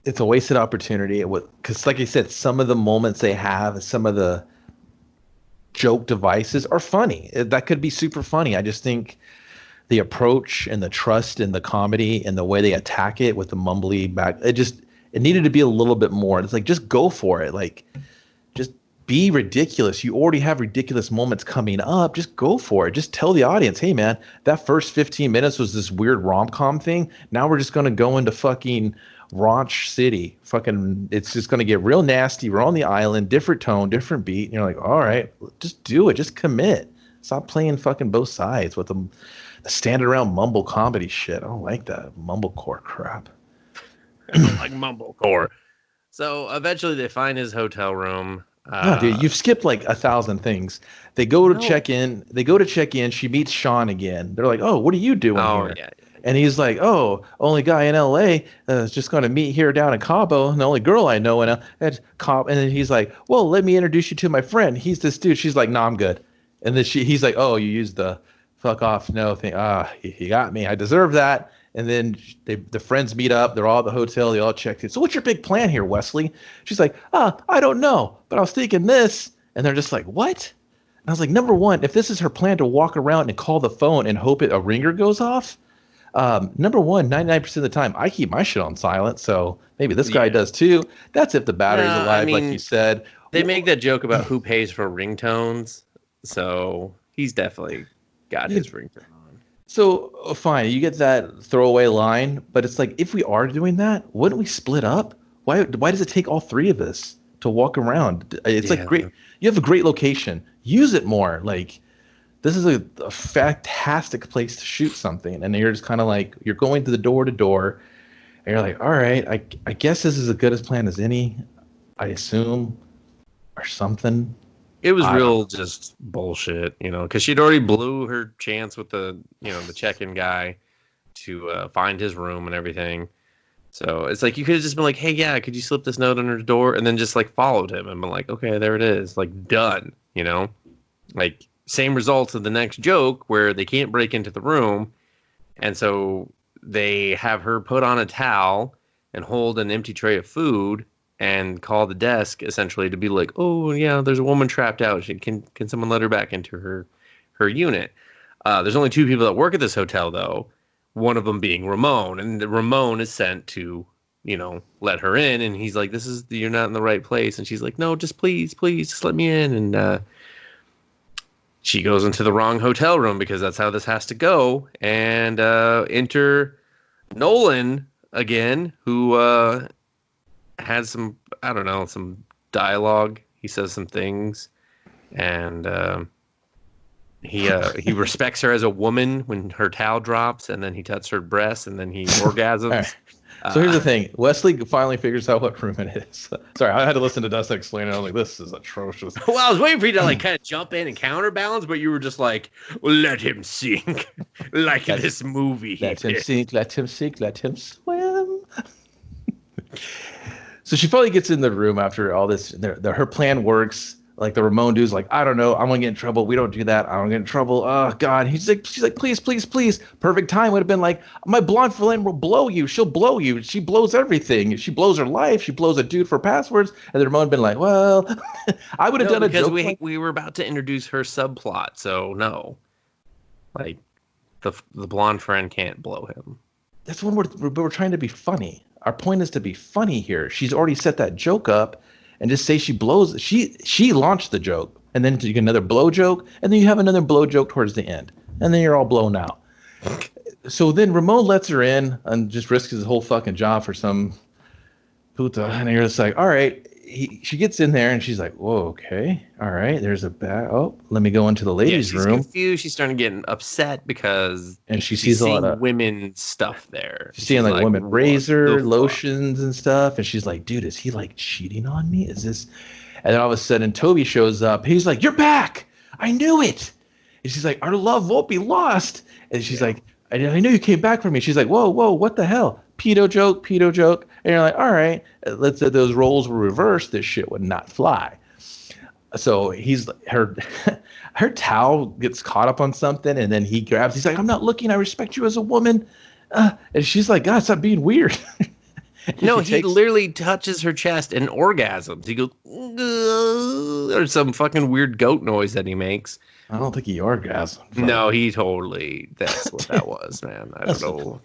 it's a wasted opportunity. Because like I said, some of the moments they have, some of the joke devices are funny. That could be super funny. I just think... the approach and the trust and the comedy and the way they attack it with the mumbly back, it needed to be a little bit more. It's like, just go for it. Like, just be ridiculous. You already have ridiculous moments coming up. Just go for it. Just tell the audience, hey man, that first 15 minutes was this weird rom-com thing. Now we're just going to go into fucking Raunch City. Fucking, it's just going to get real nasty. We're on the island, different tone, different beat. And you're like, all right, just do it. Just commit. Stop playing fucking both sides with them. Standing around mumble comedy shit. I don't like that mumblecore crap. I don't like mumblecore. So eventually they find his hotel room. No, dude, you've skipped like 1,000 things. They go to check in. She meets Sean again. They're like, "Oh, what are you doing here?" Yeah. And he's like, "Oh, only guy in L.A. Is just going to meet here down in Cabo. And the only girl I know in Cabo." And then he's like, "Well, let me introduce you to my friend. He's this dude." She's like, "No, I'm good." And then he's like, "Oh, you used the fuck off no thing. You got me. I deserve that." And then the friends meet up. They're all at the hotel. They all checked in. So what's your big plan here, Wesley? She's like, I don't know, but I was thinking this. And they're just like, what? And I was like, number one, if this is her plan to walk around and call the phone and hope a ringer goes off, number one, 99% of the time, I keep my shit on silent. So maybe this guy does too. That's if the battery's alive, like you said. They make that joke about who pays for ringtones. So he's definitely got his ringtone on. So fine, you get that throwaway line, but it's like, if we are doing that, wouldn't we split up? Why does it take all three of us to walk around? It's like great. You have a great location. Use it more. Like, this is a fantastic place to shoot something. And you're just kind of like, you're going to the door to door, and you're like, all right, I guess this is as good a plan as any, I assume, or something. It was real just bullshit, because she'd already blew her chance with the check-in guy to find his room and everything. So it's like, you could have just been like, hey, yeah, could you slip this note under the door? And then just like followed him and been like, okay, there it is. Like, done, like same results of the next joke where they can't break into the room. And so they have her put on a towel and hold an empty tray of food and call the desk essentially to be like, oh yeah, there's a woman trapped out. Can someone let her back into her unit? There's only two people that work at this hotel though. One of them being Ramon, and Ramon is sent to, let her in. And he's like, you're not in the right place. And she's like, no, just please, just let me in. And she goes into the wrong hotel room because that's how this has to go. And enter Nolan again, who had some, I don't know, some dialogue. He says some things, and he respects her as a woman when her towel drops, and then he touches her breasts, and then he orgasms. Right. So here's the thing. Wesley finally figures out what room it is. Sorry, I had to listen to Dustin explain it. I was like, this is atrocious. Well, I was waiting for you to kind of jump in and counterbalance, but you were just like, let him sink. Like this movie. Let him sink, let him sink, let him swim. So she finally gets in the room after all this. Her plan works. Like the Ramon dude's like, I don't know, I'm gonna get in trouble. We don't do that. I don't get in trouble. Oh God. She's like, please. Perfect time would have been like, my blonde friend will blow you. She'll blow you. She blows everything. She blows her life. She blows a dude for passwords. And the Ramon had been like, well, I would have done a joke. Because we were about to introduce her subplot, so no. Like the blonde friend can't blow him. That's when we're trying to be funny. Our point is to be funny here. She's already set that joke up. And just say she blows. She launched the joke, and then you get another blow joke, and then you have another blow joke towards the end, and then you're all blown out. So then Ramon lets her in and just risks his whole fucking job for some puta, and you're just like, all right. She gets in there and she's like, whoa, okay, all right. There's a bag. Oh, let me go into the ladies' room. She's confused. She's starting to get upset because she sees a lot of women's stuff there. She's seeing like women razor, lotions and stuff, and she's like, dude, is he like cheating on me? Is this? And then all of a sudden, Toby shows up. He's like, you're back. I knew it. And she's like, our love won't be lost. And she's like, I knew you came back for me. She's like, whoa, what the hell? Pedo joke. And you're like, all right, let's say those roles were reversed. This shit would not fly. So her towel gets caught up on something, and then he grabs. He's like, I'm not looking. I respect you as a woman. And she's like, God, stop being weird. No, he literally touches her chest and orgasms. He goes, or some fucking weird goat noise that he makes. I don't think he orgasmed. No, he totally. That's what that was, man. I don't know.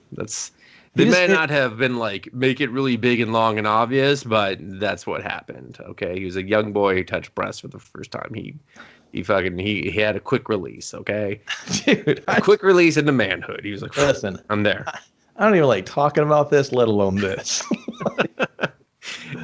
They may not have been like, make it really big and long and obvious, but that's what happened. Okay, he was a young boy who touched breasts for the first time. He had a quick release. Okay, dude, quick release into manhood. He was like, listen, I'm there. I don't even like talking about this, let alone this.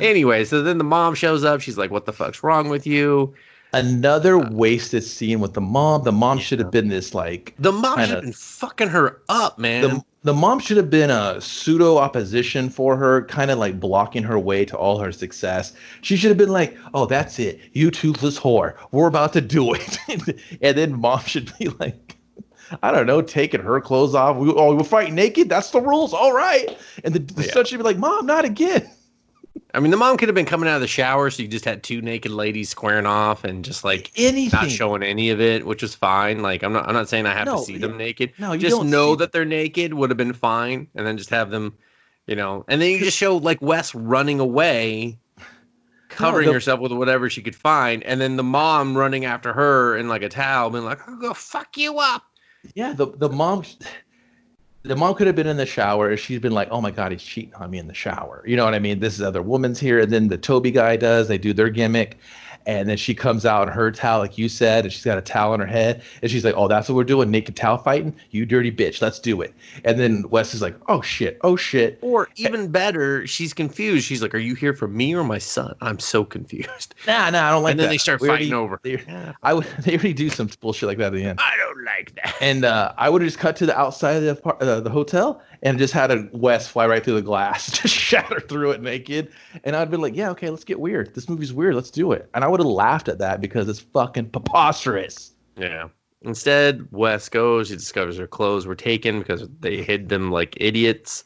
Anyway, so then the mom shows up. She's like, what the fuck's wrong with you? Another wasted scene with the mom. The mom should have been this like. The mom should have been fucking her up, man. The mom should have been a pseudo opposition for her, kind of like blocking her way to all her success. She should have been like, oh, that's it. You toothless whore. We're about to do it. And then mom should be like, I don't know, taking her clothes off. We'll fight naked. That's the rules. All right. And the son should be like, Mom, not again. I mean, the mom could have been coming out of the shower, so you just had two naked ladies squaring off and just like not showing any of it, which was fine. Like, I'm not saying I have to see them naked. No, you just don't know that they're naked would have been fine, and then just have them, and then you just show like Wes running away, covering herself with whatever she could find, and then the mom running after her in like a towel, being like, "I'll go fuck you up." Yeah, the mom. The mom could have been in the shower. And she's been like, oh, my God, he's cheating on me in the shower. You know what I mean? This is other woman's here. And then the Toby guy does. They do their gimmick. And then she comes out in her towel, like you said, and she's got a towel on her head. And she's like, oh, that's what we're doing, naked towel fighting? You dirty bitch. Let's do it. And then Wes is like, oh, shit. Oh, shit. Or even better, she's confused. She's like, are you here for me or my son? I'm so confused. Nah, I don't like that. And then they start fighting over. They already do some bullshit like that at the end. I don't like that. And I would have just cut to the outside of the hotel and just had a Wes fly right through the glass, just shatter through it naked. And I'd been like, yeah, okay, let's get weird. This movie's weird. Let's do it. And I would have laughed at that because it's fucking preposterous. Yeah. Instead, Wes goes, he discovers her clothes were taken because they hid them like idiots,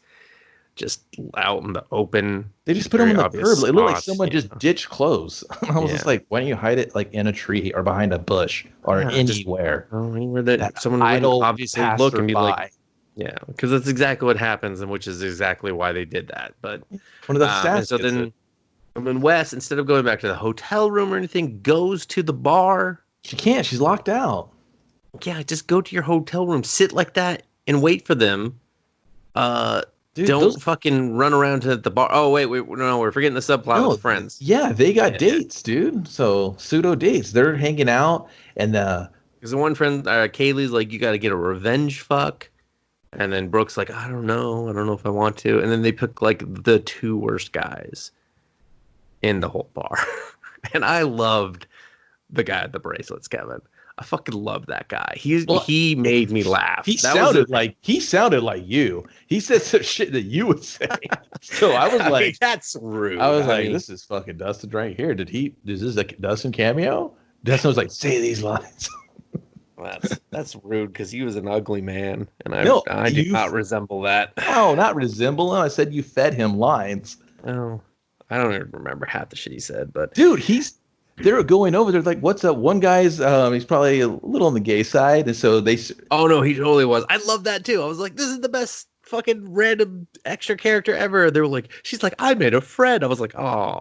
just out in the open. They just put them in the curb. It looked like someone just ditched clothes. I was just like, why don't you hide it like in a tree or behind a bush or anywhere? Anywhere that someone would obviously look and be like, yeah, because that's exactly what happens, and which is exactly why they did that. But one of the stats. So then Wes, instead of going back to the hotel room or anything, goes to the bar. She can't. She's locked out. Yeah, just go to your hotel room, sit like that, and wait for them. Dude, don't fucking run around to the bar. Oh, wait, no, we're forgetting the subplot with friends. Yeah, they got dates, dude. So pseudo dates. They're hanging out, and because the one friend, Kaylee's like, you got to get a revenge fuck. And then Brooke's like, I don't know if I want to. And then they pick like the two worst guys in the whole bar. And I loved the guy at the bracelets, Kevin. I fucking love that guy. He made me laugh. He sounded like you. He said some shit that you would say. So I was like, that's rude. I was like, this is fucking Dustin right here. Is this a Dustin cameo? Dustin was like, say these lines. That's rude because he was an ugly man, and I did not resemble that. No, not resemble him. I said you fed him lines. Oh, I don't even remember half the shit he said. But dude, they're going over there like, what's up? One guy's he's probably a little on the gay side, and so they. Oh no, he totally was. I love that too. I was like, this is the best fucking random extra character ever. They were like, she's like, I made a friend. I was like, oh.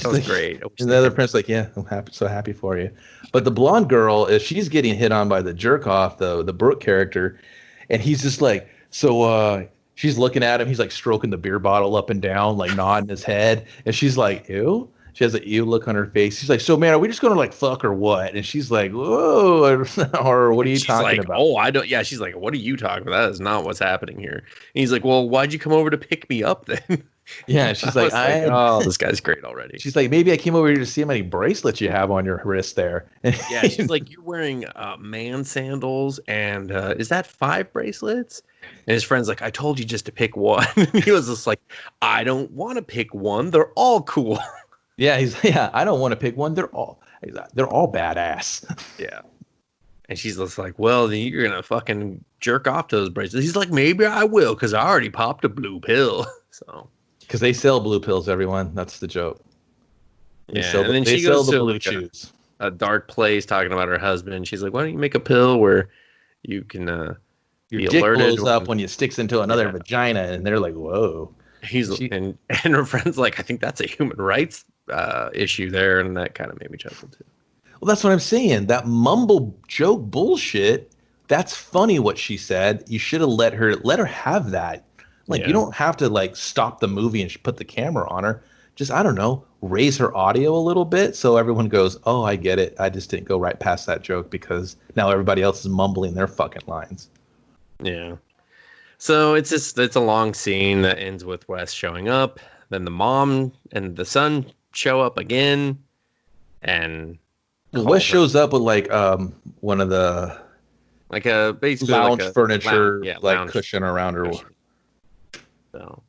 That was great. And the other prince like, yeah, I'm so happy for you. But the blonde girl, she's getting hit on by the jerk off, the Brooke character, and he's just like, so she's looking at him. He's like stroking the beer bottle up and down, like nodding his head, and she's like, ew. She has an ew look on her face. She's like, so man, are we just gonna like fuck or what? And she's like, whoa, or what are you talking about? Oh, I don't. Yeah, she's like, what are you talking about? That is not what's happening here. And he's like, well, why'd you come over to pick me up then? Yeah, she's like, oh, this guy's great already. She's like, maybe I came over here to see how many bracelets you have on your wrist there. Yeah, she's like, you're wearing man sandals, and is that 5 bracelets? And his friend's like, I told you just to pick one. He was just like, I don't want to pick one. They're all cool. Yeah, I don't want to pick one. They're all badass. Yeah. And she's just like, well, then you're going to fucking jerk off to those bracelets. He's like, maybe I will, because I already popped a blue pill. So. Because they sell blue pills, everyone. That's the joke. They sell the blue chews. A dark place talking about her husband. She's like, why don't you make a pill where you can your dick blows up when you sticks into another vagina, and they're like, whoa. And her friend's like, I think that's a human rights issue there, and that kind of made me chuckle too. Well, that's what I'm saying. That mumble joke bullshit. That's funny what she said. You should have let her have that. Like, you don't have to like stop the movie and put the camera on her. Just, I don't know, raise her audio a little bit so everyone goes, oh, I get it. I just didn't go right past that joke because now everybody else is mumbling their fucking lines. Yeah. So it's a long scene that ends with Wes showing up. Then the mom and the son show up again. And Wes shows up with like one of the like a basically lounge like a furniture, lounge cushion around her. So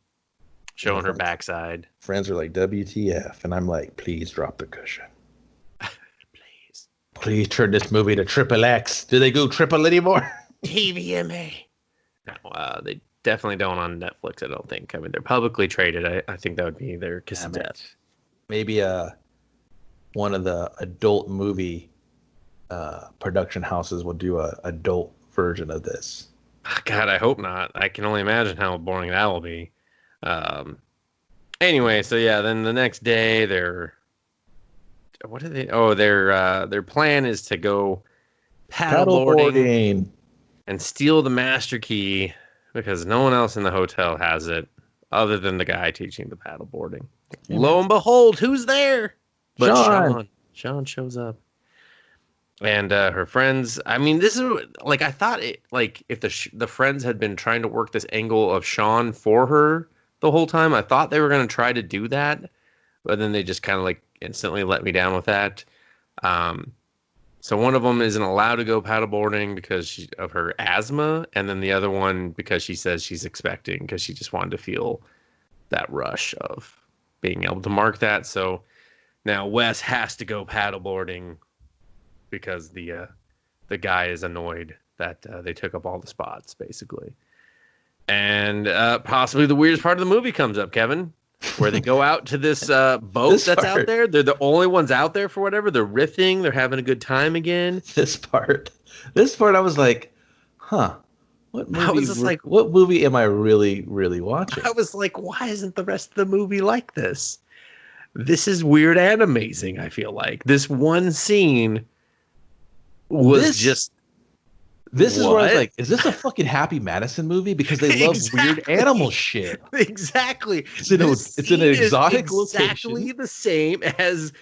showing her backside. Friends are like, WTF, and I'm like, please drop the cushion. Please turn this movie to Triple X. Do they go triple anymore? TVMA. No, definitely don't on Netflix. I don't think. I mean, they're publicly traded. I think that would be their kiss of death. Maybe one of the adult movie production houses will do a adult version of this. God, I hope not. I can only imagine how boring that will be. Anyway, so yeah, then the next day their plan is to go paddleboarding and steal the master key because no one else in the hotel has it other than the guy teaching the paddleboarding. Yeah. Lo and behold, who's there? But Sean shows up. And her friends, I mean, this is like, I thought it, like, if the friends had been trying to work this angle of Sean for her the whole time, I thought they were going to try to do that, but then they just kind of like instantly let me down with that. So one of them isn't allowed to go paddleboarding because of her asthma, and then the other one because she says she's expecting because she just wanted to feel that rush of being able to mark that. So now Wes has to go paddleboarding because the guy is annoyed that they took up all the spots, basically. And possibly the weirdest part of the movie comes up, Kevin, where they go out to this boat that's out there. They're the only ones out there for whatever. They're riffing. They're having a good time again. This part, I was like, huh. What movie am I really, really watching? I was like, why isn't the rest of the movie like this? This is weird and amazing, I feel like. This one scene was just... This is where I was like, is this a fucking Happy Madison movie? Because they love weird animal shit. Exactly. It's an exotic location. Exactly the same as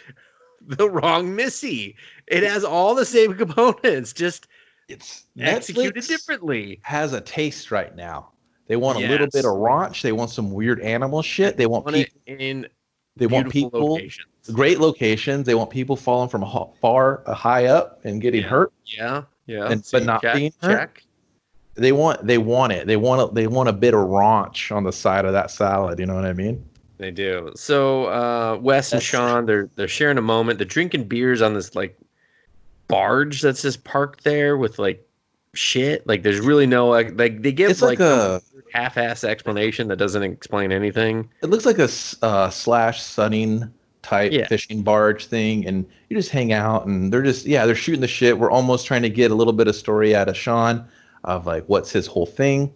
The Wrong Missy. It has all the same components, just it's executed differently. Has a taste right now. They want a little bit of raunch. They want some weird animal shit. They want people locations. Great locations. They want people falling from high up and getting hurt. Yeah. Yeah, but not being hurt. They want it. They want a bit of raunch on the side of that salad. You know what I mean? They do. So Wes and Sean, they're sharing a moment. They're drinking beers on this like barge that's just parked there with like shit. Like there's really no like they give like a half-ass explanation that doesn't explain anything. It looks like a slash sunning type fishing barge thing, and you just hang out and they're shooting the shit. We're almost trying to get a little bit of story out of Sean of like what's his whole thing.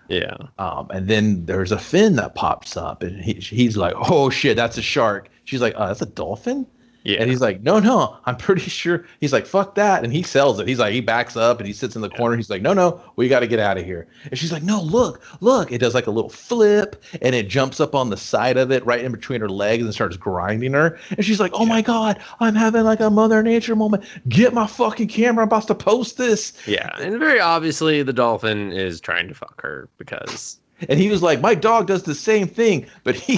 And then there's a fin that pops up and he's like, oh shit, that's a shark. She's like, that's a dolphin. And he's like, no, I'm pretty sure. He's like, fuck that. And he sells it. He's like, he backs up and he sits in the corner. He's like, no, we got to get out of here. And she's like, no, look. It does like a little flip and it jumps up on the side of it right in between her legs and starts grinding her. And she's like, oh my God, I'm having like a Mother Nature moment. Get my fucking camera. I'm about to post this. Yeah. And very obviously the dolphin is trying to fuck her because. And he was like, my dog does the same thing, but he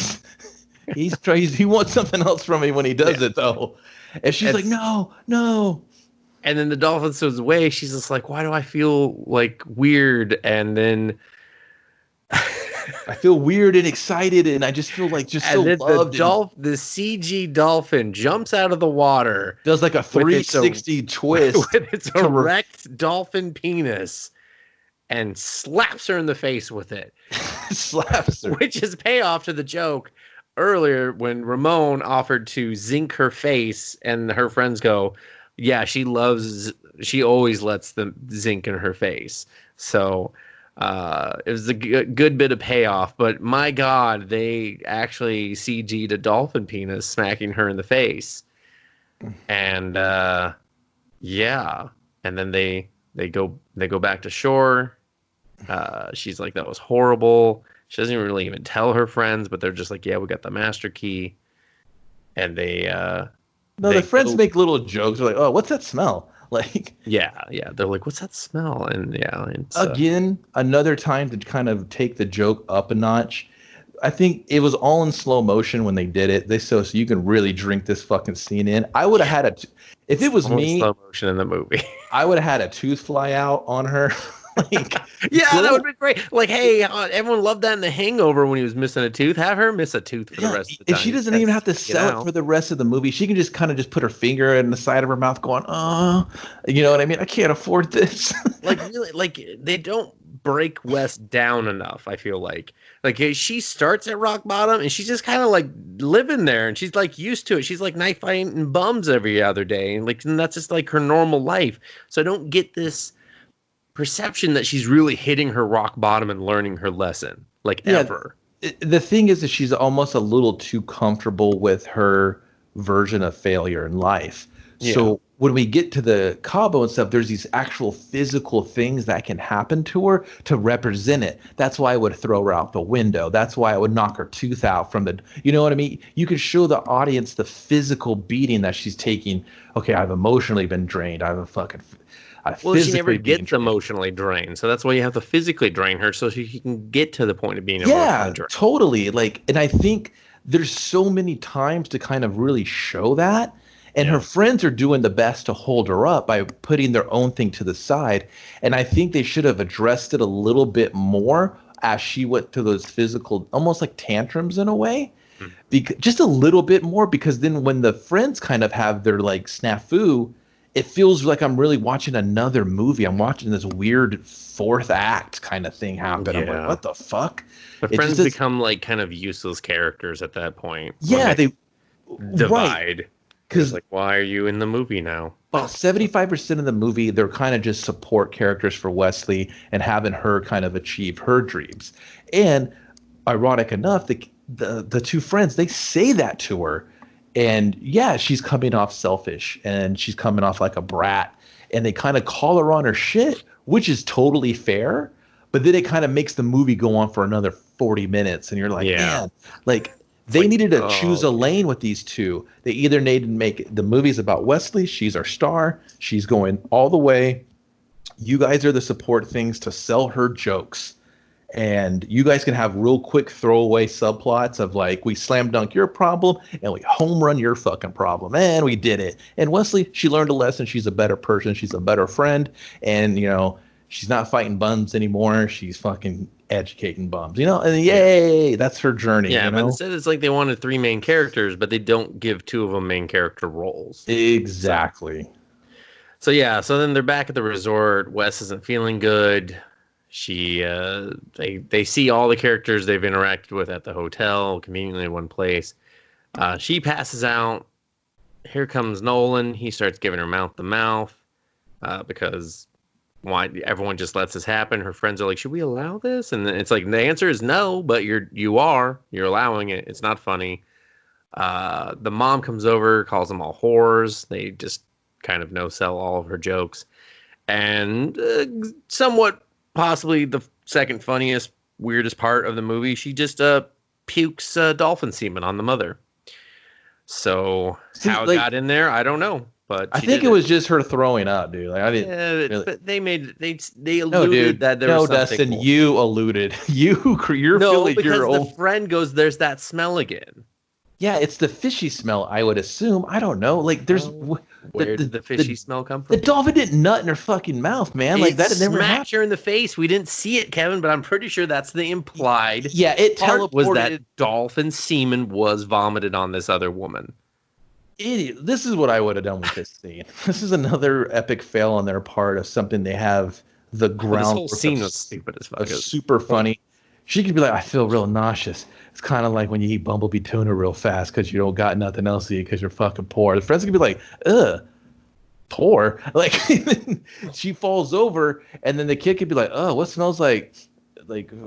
wants something else from me when he does it though. And she's like, no. And then the dolphin swims away. She's just like, why do I feel like weird? And then I feel weird and excited and I just feel like just so loved. The CG dolphin jumps out of the water. Does like a 360 twist with its erect dolphin penis and slaps her in the face with it. Slaps her. Which is payoff to the joke earlier when Ramon offered to zinc her face and her friends go, yeah, she always lets the zinc in her face. So it was a good bit of payoff, but my God, they actually CG'd a dolphin penis smacking her in the face. And and then they go back to shore. She's like, that was horrible. She doesn't really even tell her friends, but they're just like, yeah, we got the master key. And the friends make little jokes. They're like, oh, what's that smell? Like, yeah. They're like, what's that smell? And it's, again, another time to kind of take the joke up a notch. I think it was all in slow motion when they did it. So you can really drink this fucking scene in. I would have had if it was me, slow motion in the movie, I would have had a tooth fly out on her. Like, that would be great. Like, hey, everyone loved that in The Hangover when he was missing a tooth. Have her miss a tooth for the rest of the time. If she doesn't even have to sell it for the rest of the movie, she can just kind of just put her finger in the side of her mouth going, you know what I mean? I can't afford this. Like, really, like, they don't break Wes down enough. I feel like she starts at rock bottom and she's just kind of like living there, and she's like used to it. She's like knife fighting bums every other day, and that's just like her normal life. So I don't get this perception that she's really hitting her rock bottom and learning her lesson, ever. The thing is that she's almost a little too comfortable with her version of failure in life. Yeah. So when we get to the Cabo and stuff, there's these actual physical things that can happen to her to represent it. That's why I would throw her out the window. That's why I would knock her tooth out from the, you know what I mean? You can show the audience the physical beating that she's taking. Okay, I've emotionally been drained. She never gets emotionally drained. So that's why you have to physically drain her so she can get to the point of being emotionally drained. Totally. And I think there's so many times to kind of really show that. And her friends are doing the best to hold her up by putting their own thing to the side. And I think they should have addressed it a little bit more as she went to those physical, almost like tantrums in a way. Just a little bit more, because then when the friends kind of have their like snafu, it feels like I'm really watching another movie. I'm watching this weird fourth act kind of thing happen. Yeah. I'm like, what the fuck? The friends become like kind of useless characters at that point. Yeah, they divide. Right. Because like, why are you in the movie now? About 75% of the movie, they're kind of just support characters for Wesley and having her kind of achieve her dreams. And ironic enough, the two friends, they say that to her. And yeah, she's coming off selfish and she's coming off like a brat. And they kind of call her on her shit, which is totally fair. But then it kind of makes the movie go on for another 40 minutes. And you're like, man, like... They needed to choose a lane with these two. They either needed to make the movies about Wesley. She's our star. She's going all the way. You guys are the support things to sell her jokes. And you guys can have real quick throwaway subplots of like, we slam dunk your problem and we home run your fucking problem. And we did it. And Wesley, she learned a lesson. She's a better person. She's a better friend. And, you know, she's not fighting bums anymore. She's fucking educating bums, you know, and yay, that's her journey. Yeah, you know? But instead it's like they wanted 3 main characters, but they don't give 2 of them main character roles. Exactly. So then they're back at the resort. Wes isn't feeling good. They see all the characters they've interacted with at the hotel, conveniently in one place. She passes out. Here comes Nolan. He starts giving her mouth to mouth because why everyone just lets this happen. Her friends are like, should we allow this? And it's like, the answer is no, but you're allowing it. It's not funny. The mom comes over, calls them all whores. They just kind of no-sell all of her jokes. And somewhat possibly the second funniest, weirdest part of the movie, she just pukes dolphin semen on the mother. So how it got in there, I don't know. But I think it was just her throwing up, dude. Like I didn't. Yeah, really... but they alluded that there was something. Dustin, you alluded. You're feeling your own. The friend goes, "There's that smell again." Yeah, it's the fishy smell. I would assume. I don't know. Like, there's where did the fishy smell come from? The dolphin didn't nut in her fucking mouth, man. Like that never happened. Her in the face. We didn't see it, Kevin, but I'm pretty sure that's the implied. Yeah, it teleported. Was that dolphin semen was vomited on this other woman? Idiot. This is what I would have done with this scene. This is another epic fail on their part of something they have the ground. This whole scene was stupid as fuck. Super funny. She could be like, I feel real nauseous. It's kind of like when you eat bumblebee tuna real fast because you don't got nothing else to eat because you're fucking poor. The friends could be like, ugh, poor. Like, she falls over and then the kid could be like, oh, what smells like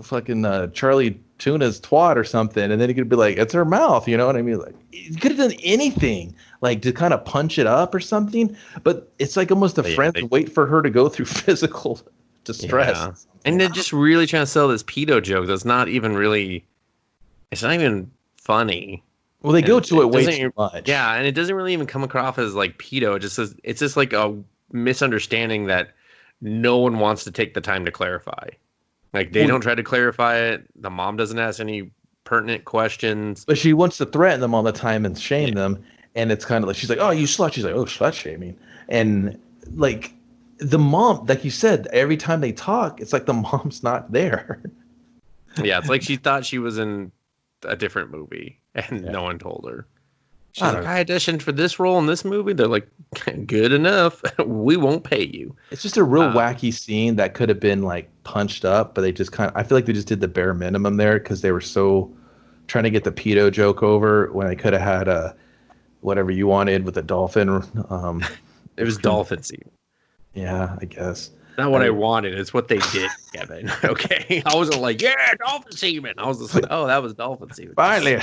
fucking Charlie Tuna's twat or something, and then he could be like, it's her mouth, you know what I mean? Like, he could have done anything, like to kind of punch it up or something, but it's like almost the friends wait for her to go through physical distress. Yeah. And they're just really trying to sell this pedo joke that's not even really, it's not even funny. Well, they go to it way too much. Yeah, and it doesn't really even come across as like pedo. It just says, it's just like a misunderstanding that no one wants to take the time to clarify. Like, they don't try to clarify it. The mom doesn't ask any pertinent questions. But she wants to threaten them all the time and shame them. And it's kind of like, she's like, oh, you slut. She's like, oh, slut shaming. And, like, the mom, like you said, every time they talk, it's like the mom's not there. Yeah, it's like she thought she was in a different movie, and no one told her. She's like, I auditioned for this role in this movie. They're like, good enough. We won't pay you. It's just a real wacky scene that could have been like punched up, but they just I feel like they just did the bare minimum there because they were so trying to get the pedo joke over when they could have had a whatever you wanted with a dolphin. It was dolphin scene. Yeah, I guess. Not what I wanted. It's what they did, Kevin. Okay. I wasn't like, yeah, dolphin semen. I was just like, oh, that was dolphin semen. Finally.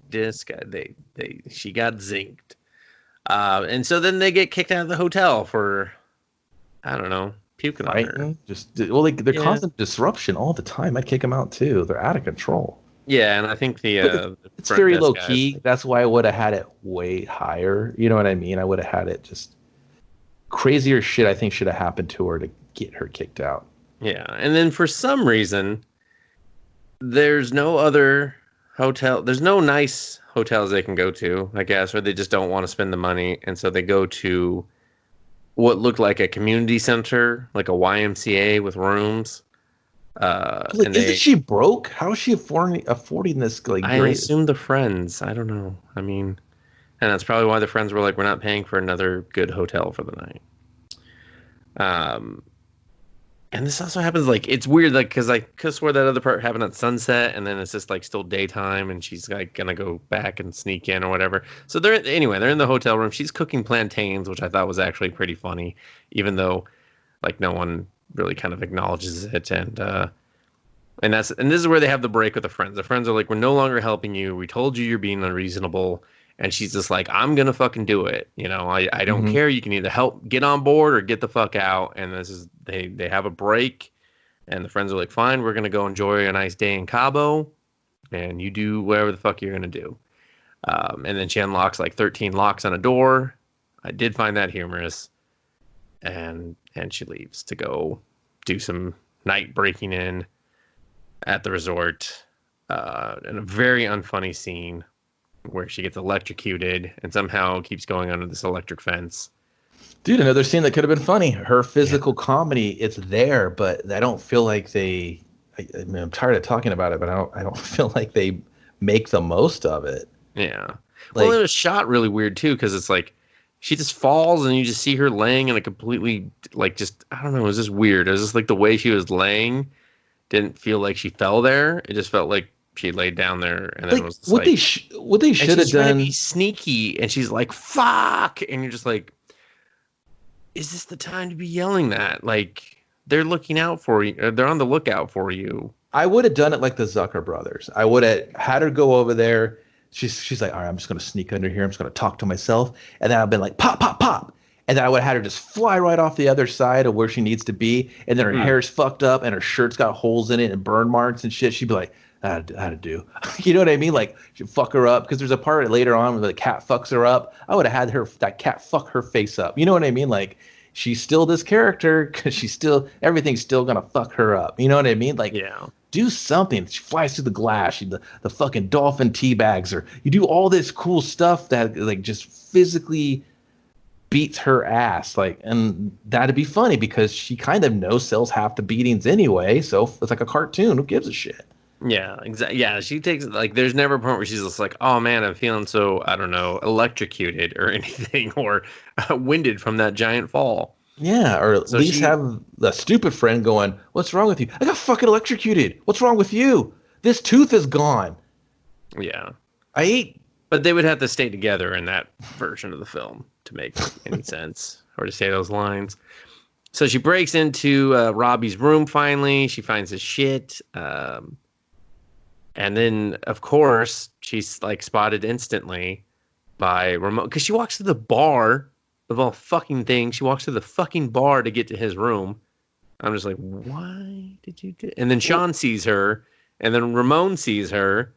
This guy, she got zinked. And so then they get kicked out of the hotel for, I don't know, puking on her. They're constant disruption all the time. I'd kick them out too. They're out of control. Yeah, and I think it's very low key. That's why I would have had it way higher. You know what I mean? I would have had it just crazier shit. I think should have happened to her to get her kicked out. Yeah, and then for some reason, there's no other hotel. There's no nice hotels they can go to, I guess, or they just don't want to spend the money, and so they go to what looked like a community center, like a YMCA with rooms. Isn't she broke? How is she affording this? Like, I assume the friends. I don't know. I mean, and that's probably why the friends were like, "We're not paying for another good hotel for the night." And this also happens, like, it's weird, like, because I could swear that other part happened at sunset, and then it's just, like, still daytime, and she's, like, gonna go back and sneak in or whatever. So they're in the hotel room. She's cooking plantains, which I thought was actually pretty funny, even though, like, no one really kind of acknowledges it. And this is where they have the break with the friends. The friends are like, we're no longer helping you. We told you you're being unreasonable. And she's just like, I'm going to fucking do it. You know, I don't care. You can either help get on board or get the fuck out. And they have a break. And the friends are like, fine, we're going to go enjoy a nice day in Cabo. And you do whatever the fuck you're going to do. And then she unlocks like 13 locks on a door. I did find that humorous. And she leaves to go do some night breaking in at the resort. In a very unfunny scene where she gets electrocuted and somehow keeps going under this electric fence. Dude, another scene that could have been funny. Her physical comedy, it's there, but I don't feel like I mean, I'm tired of talking about it, but I don't feel like they make the most of it. Yeah. Well, it was shot really weird too, because it's like she just falls and you just see her laying in a completely, like, just, I don't know, it was just weird. It was just like the way she was laying didn't feel like she fell there. It just felt like she laid down there, and then it was what they should have done. Be sneaky, and she's like, "Fuck!" And you're just like, "Is this the time to be yelling that?" Like, they're looking out for you. They're on the lookout for you. I would have done it like the Zucker brothers. I would have had her go over there. She's like, "All right, I'm just gonna sneak under here. I'm just gonna talk to myself," and then I've been like, "Pop, pop, pop." And then I would have had her just fly right off the other side of where she needs to be, and then her hair's fucked up, and her shirt's got holes in it and burn marks and shit. She'd be like, how to do. You know what I mean? Like, she'd fuck her up, because there's a part later on where the cat fucks her up. I would have had that cat fuck her face up. You know what I mean? Like, she's still this character because everything's still gonna fuck her up. You know what I mean? Like, yeah. Do something. She flies through the glass. The fucking dolphin teabags her. You do all this cool stuff that, like, just physically beats her ass, like, and that'd be funny because she kind of no-sells half the beatings anyway. So it's like a cartoon. Who gives a shit? Yeah, exactly. Yeah, she takes, like, there's never a point where she's just like, oh man, I'm feeling so, I don't know, electrocuted or anything, or winded from that giant fall. Yeah, or at least have the stupid friend going, what's wrong with you? I got fucking electrocuted. What's wrong with you? This tooth is gone. Yeah. But they would have to stay together in that version of the film to make any sense, or to say those lines. So she breaks into Robbie's room finally. She finds his shit. And then, of course, she's, like, spotted instantly by Ramon. Because she walks to the bar of all fucking things. She walks to the fucking bar to get to his room. I'm just like, why did you do? And then Sean sees her. And then Ramon sees her.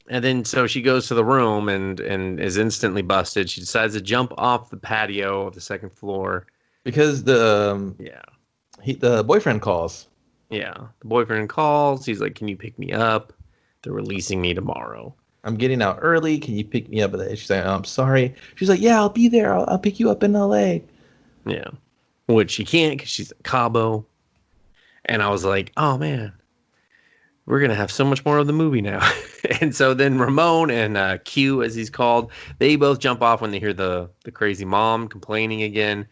And then so she goes to the room and is instantly busted. She decides to jump off the patio of the second floor. Because the boyfriend calls. Yeah, the boyfriend calls. He's like, can you pick me up? They're releasing me tomorrow. I'm getting out early. Can you pick me up? She's like, oh, I'm sorry. She's like, yeah, I'll be there. I'll pick you up in L.A. Yeah, which she can't because she's at Cabo. And I was like, oh, man. we're going to have so much more of the movie now. And so then Ramon and Q, as he's called, they both jump off when they hear the crazy mom complaining again.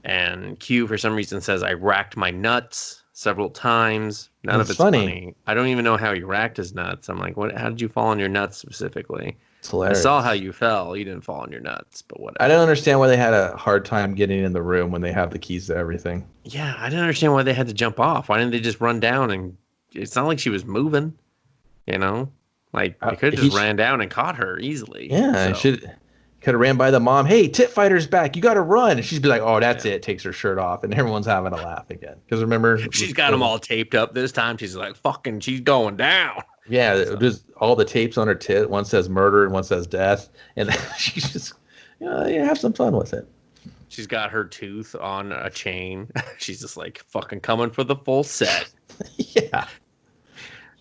And Q, for some reason, says, I racked my nuts several times. None of it's funny. I don't even know how he racked his nuts. I'm like, how did you fall on your nuts specifically? It's hilarious. I saw how you fell. You didn't fall on your nuts, but whatever. I don't understand why they had a hard time getting in the room when they have the keys to everything. Yeah, I didn't understand why they had to jump off. Why didn't they just run down? And it's not like she was moving, you know? Like, they could have just ran down and caught her easily. Yeah, could have ran by the mom. Hey, Tit Fighter's back. You got to run. And she'd be like, oh, that's it. Takes her shirt off. And everyone's having a laugh again. Because remember? She's got them all taped up this time. She's like, she's going down. Yeah, just all the tapes on her tit. One says murder and one says death. And she's just, have some fun with it. She's got her tooth on a chain. She's just like fucking coming for the full set. Yeah.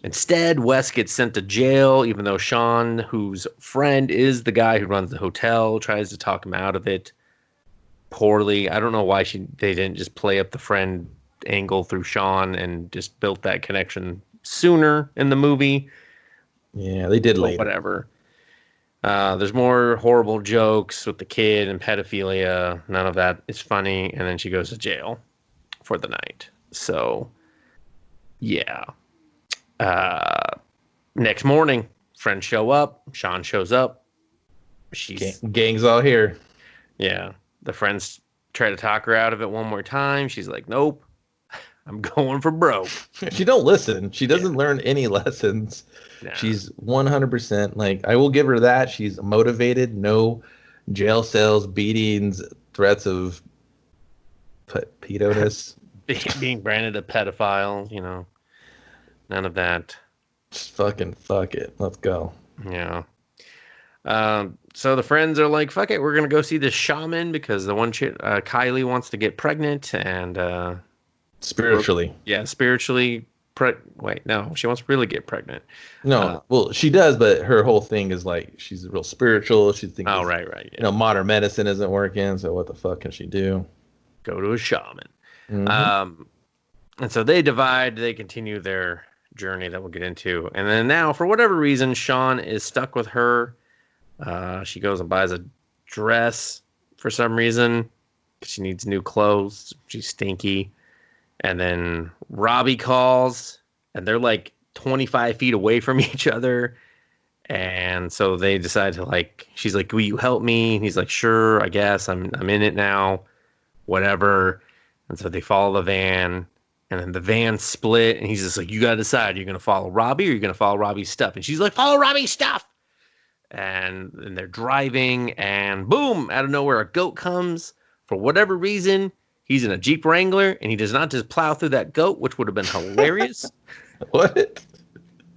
Instead, Wes gets sent to jail, even though Sean, whose friend is the guy who runs the hotel, tries to talk him out of it poorly. I don't know why they didn't just play up the friend angle through Sean and just built that connection sooner in the movie. Yeah, they did later. Whatever. There's more horrible jokes with the kid and pedophilia. None of that is funny. And then she goes to jail for the night. So, yeah. Next morning, friends show up. Sean shows up. Gang's all here. Yeah. The friends try to talk her out of it one more time. She's like, nope, I'm going for broke. She don't listen. She doesn't learn any lessons. No. She's 100% like, I will give her that. She's motivated. No jail cells, beatings, threats of pedotus. Being branded a pedophile, none of that. Just fucking fuck it. Let's go. Yeah. So the friends are like, fuck it, we're going to go see the shaman because the one chick, Kylie, wants to get pregnant and... spiritually. Spiritually. Wait, no, she wants to really get pregnant. No, well, she does, but her whole thing is like, she's real spiritual. She thinks, right. Yeah. Modern medicine isn't working, so what the fuck can she do? Go to a shaman. Mm-hmm. And so they continue their journey that we'll get into. And then now, for whatever reason, Sean is stuck with her. She goes and buys a dress for some reason. She needs new clothes. She's stinky. And then Robbie calls, and they're like 25 feet away from each other. And so they decide to she's like, will you help me? And he's like, sure, I guess I'm in it now, whatever. And so they follow the van. And then the van split, and he's just like, you got to decide. You're going to follow Robbie or you're going to follow Robbie's stuff? And she's like, follow Robbie's stuff. And they're driving, and boom, out of nowhere, a goat comes. For whatever reason, he's in a Jeep Wrangler, and he does not just plow through that goat, which would have been hilarious. What?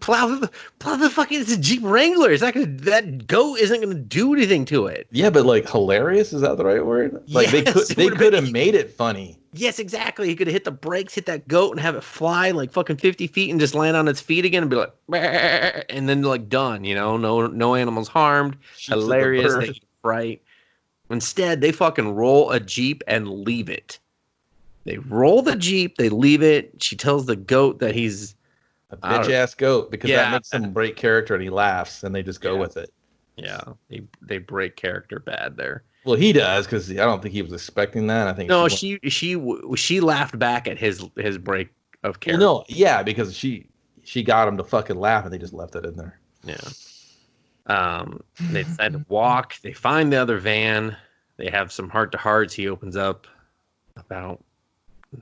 Plow the fucking, it's a Jeep Wrangler. It's not gonna, that goat isn't going to do anything to it. Yeah, but hilarious, is that the right word? Like, yes, they could have made it funny. Yes, exactly. He could have hit the brakes, hit that goat, and have it fly like fucking 50 feet and just land on its feet again and be like, bah, and then done, no animals harmed. Shoots hilarious. They right. Instead, they fucking roll a Jeep and leave it. They roll the Jeep, they leave it. She tells the goat that he's a bitch ass goat because that makes him break character, and he laughs, and they just go with it. Yeah, they break character bad there. Well, he does because I don't think he was expecting that. I think she laughed back at his break of character. Well, no, yeah, because she got him to fucking laugh, and they just left it in there. Yeah. They decide to walk. They find the other van. They have some heart to hearts. He opens up about.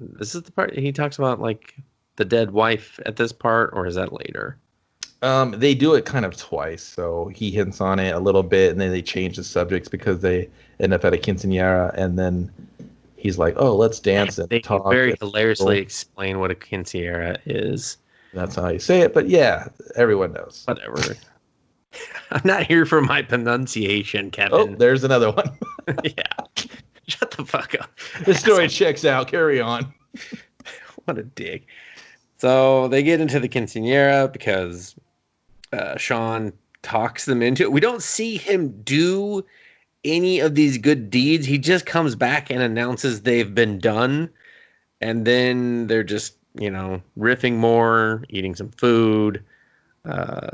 This is the part he talks about the dead wife at this part, or is that later? They do it kind of twice, so he hints on it a little bit, and then they change the subjects because they end up at a quinceañera, and then he's like, "Oh, let's dance and talk." They very hilariously explain what a quinceañera is. That's how you say it, but yeah, everyone knows. Whatever. I'm not here for my pronunciation, Kevin. Oh, there's another one. Yeah. Shut the fuck up. The story checks out. Carry on. What a dick. So they get into the quinceañera because Sean talks them into it. We don't see him do any of these good deeds. He just comes back and announces they've been done. And then they're just riffing more, eating some food, uh,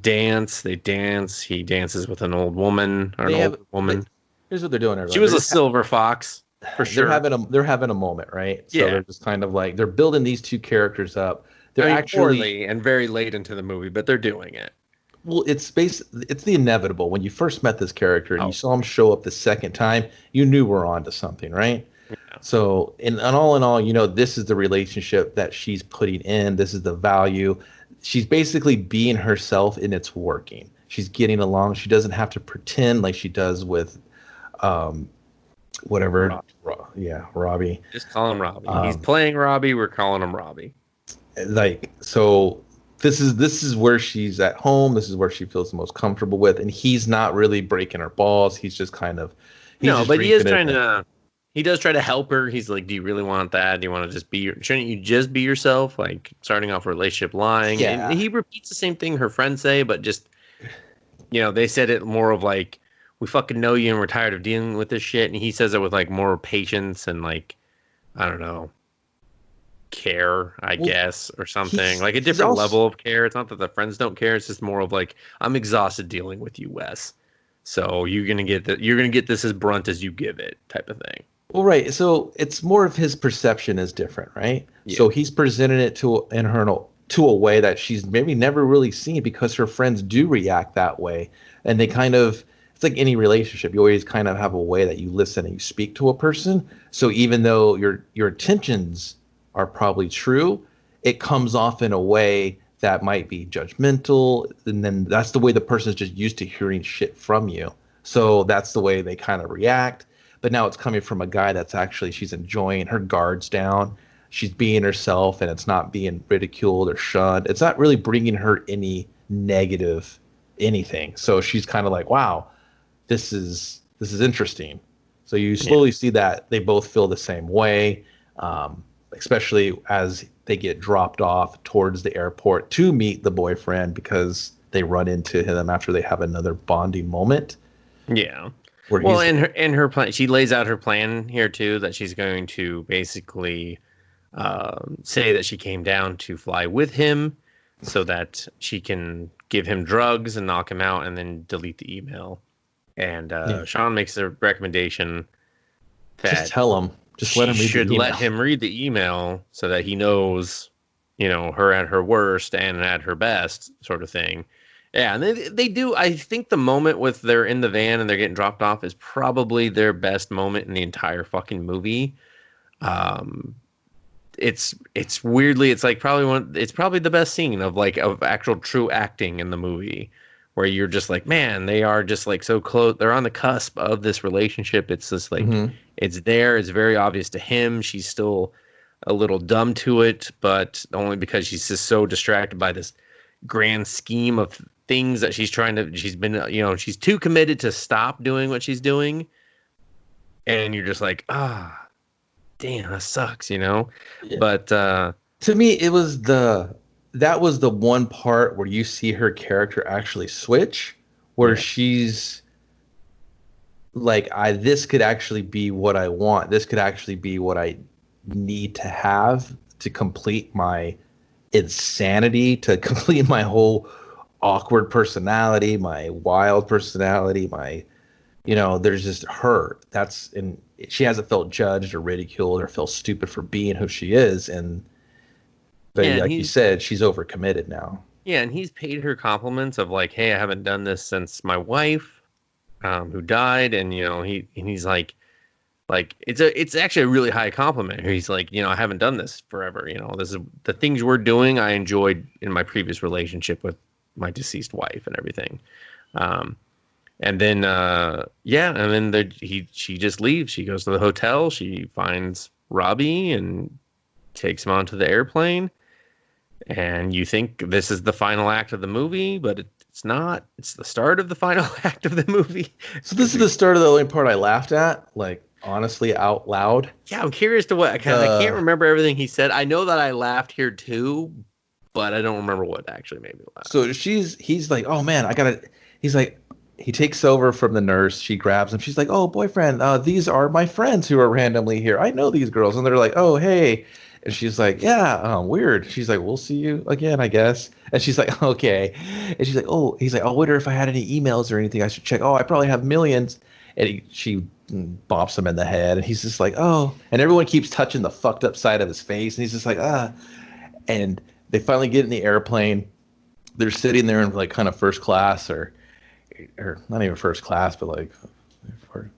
dance. They dance. He dances with an old woman or an older woman. Here's what they're doing. She was a silver fox for sure. They're having a moment, right? So Yeah. they're just kind of like they're building these two characters up. They're actually poorly and very late into the movie, but they're doing it. Well, it's the inevitable. When you first met this character and you saw him show up the second time, you knew we're on to something, right? Yeah. So, and all in all, this is the relationship that she's putting in. This is the value. She's basically being herself, and it's working. She's getting along. She doesn't have to pretend like she does with, whatever. Robbie. Just call him Robbie. He's playing Robbie. We're calling him Robbie. So. This is where she's at home. This is where she feels the most comfortable with, and he's not really breaking her balls. He's just kind of but he is trying to. He does try to help her. He's like, "Do you really want that? Do you want to just be? Shouldn't you just be yourself?" Like starting off a relationship lying. Yeah. And he repeats the same thing her friends say, but just they said it more of like, "We fucking know you, and we're tired of dealing with this shit." And he says it with like more patience and like, I don't know, care, I guess, or something like a different level of care. It's not that the friends don't care. It's just more of like, I'm exhausted dealing with you, Wes. So you're gonna get this as brunt as you give it, type of thing. Well, right. So it's more of his perception is different, right? Yeah. So he's presented it to a way that she's maybe never really seen because her friends do react that way, and they kind of. It's like any relationship. You always kind of have a way that you listen and you speak to a person. So even though your intentions are probably true, it comes off in a way that might be judgmental, and then that's the way the person's just used to hearing shit from you. So that's the way they kind of react. But now it's coming from a guy that's actually, she's enjoying, her guard's down, she's being herself, and it's not being ridiculed or shunned. It's not really bringing her any negative anything. So she's kind of like, wow, this is interesting. So you slowly see that they both feel the same way. Especially as they get dropped off towards the airport to meet the boyfriend because they run into him after they have another bonding moment. Yeah. Well, in her plan, she lays out her plan here too, that she's going to basically say that she came down to fly with him so that she can give him drugs and knock him out and then delete the email. And Sean makes a recommendation that just tell him. Just let him read should let him read the email so that he knows, her at her worst and at her best, sort of thing. Yeah, and they do. I think the moment with they're in the van and they're getting dropped off is probably their best moment in the entire fucking movie. It's weirdly, it's like it's probably the best scene of actual true acting in the movie, where you're just like, man, they are just like so close. They're on the cusp of this relationship. It's just like, it's there. It's very obvious to him. She's still a little dumb to it, but only because she's just so distracted by this grand scheme of things that she's been, she's too committed to stop doing what she's doing. And you're just like, damn, that sucks, Yeah. But to me, that was the one part where you see her character actually switch, where she's like, this could actually be what I want. This could actually be what I need to have to complete my insanity, to complete my whole awkward personality, my wild personality, there's just her. She hasn't felt judged or ridiculed or felt stupid for being who she is. But like you said, she's overcommitted now. Yeah, and he's paid her compliments of like, hey, I haven't done this since my wife, who died, and he's like it's actually a really high compliment. He's like, I haven't done this forever. This is the things we're doing I enjoyed in my previous relationship with my deceased wife and everything. And then she just leaves. She goes to the hotel. She finds Robbie and takes him onto the airplane. And you think this is the final act of the movie, but it's not. It's the start of the final act of the movie. So this is the start of the only part I laughed at, like honestly out loud. Yeah, I'm curious to what. I can't remember everything he said. I know that I laughed here too, but I don't remember what actually made me laugh. So he's like, oh man, he's like, he takes over from the nurse. She grabs him. She's like, oh boyfriend, these are my friends who are randomly here. I know these girls. And they're like, oh, hey. And she's like, yeah, weird. She's like, we'll see you again, I guess. And she's like, okay. And she's like, oh, he's like, I wonder if I had any emails or anything I should check. Oh, I probably have millions. And she bops him in the head. And he's just like, oh. And everyone keeps touching the fucked up side of his face. And he's just like, ah. And they finally get in the airplane. They're sitting there in like kind of first class or not even first class, but like for,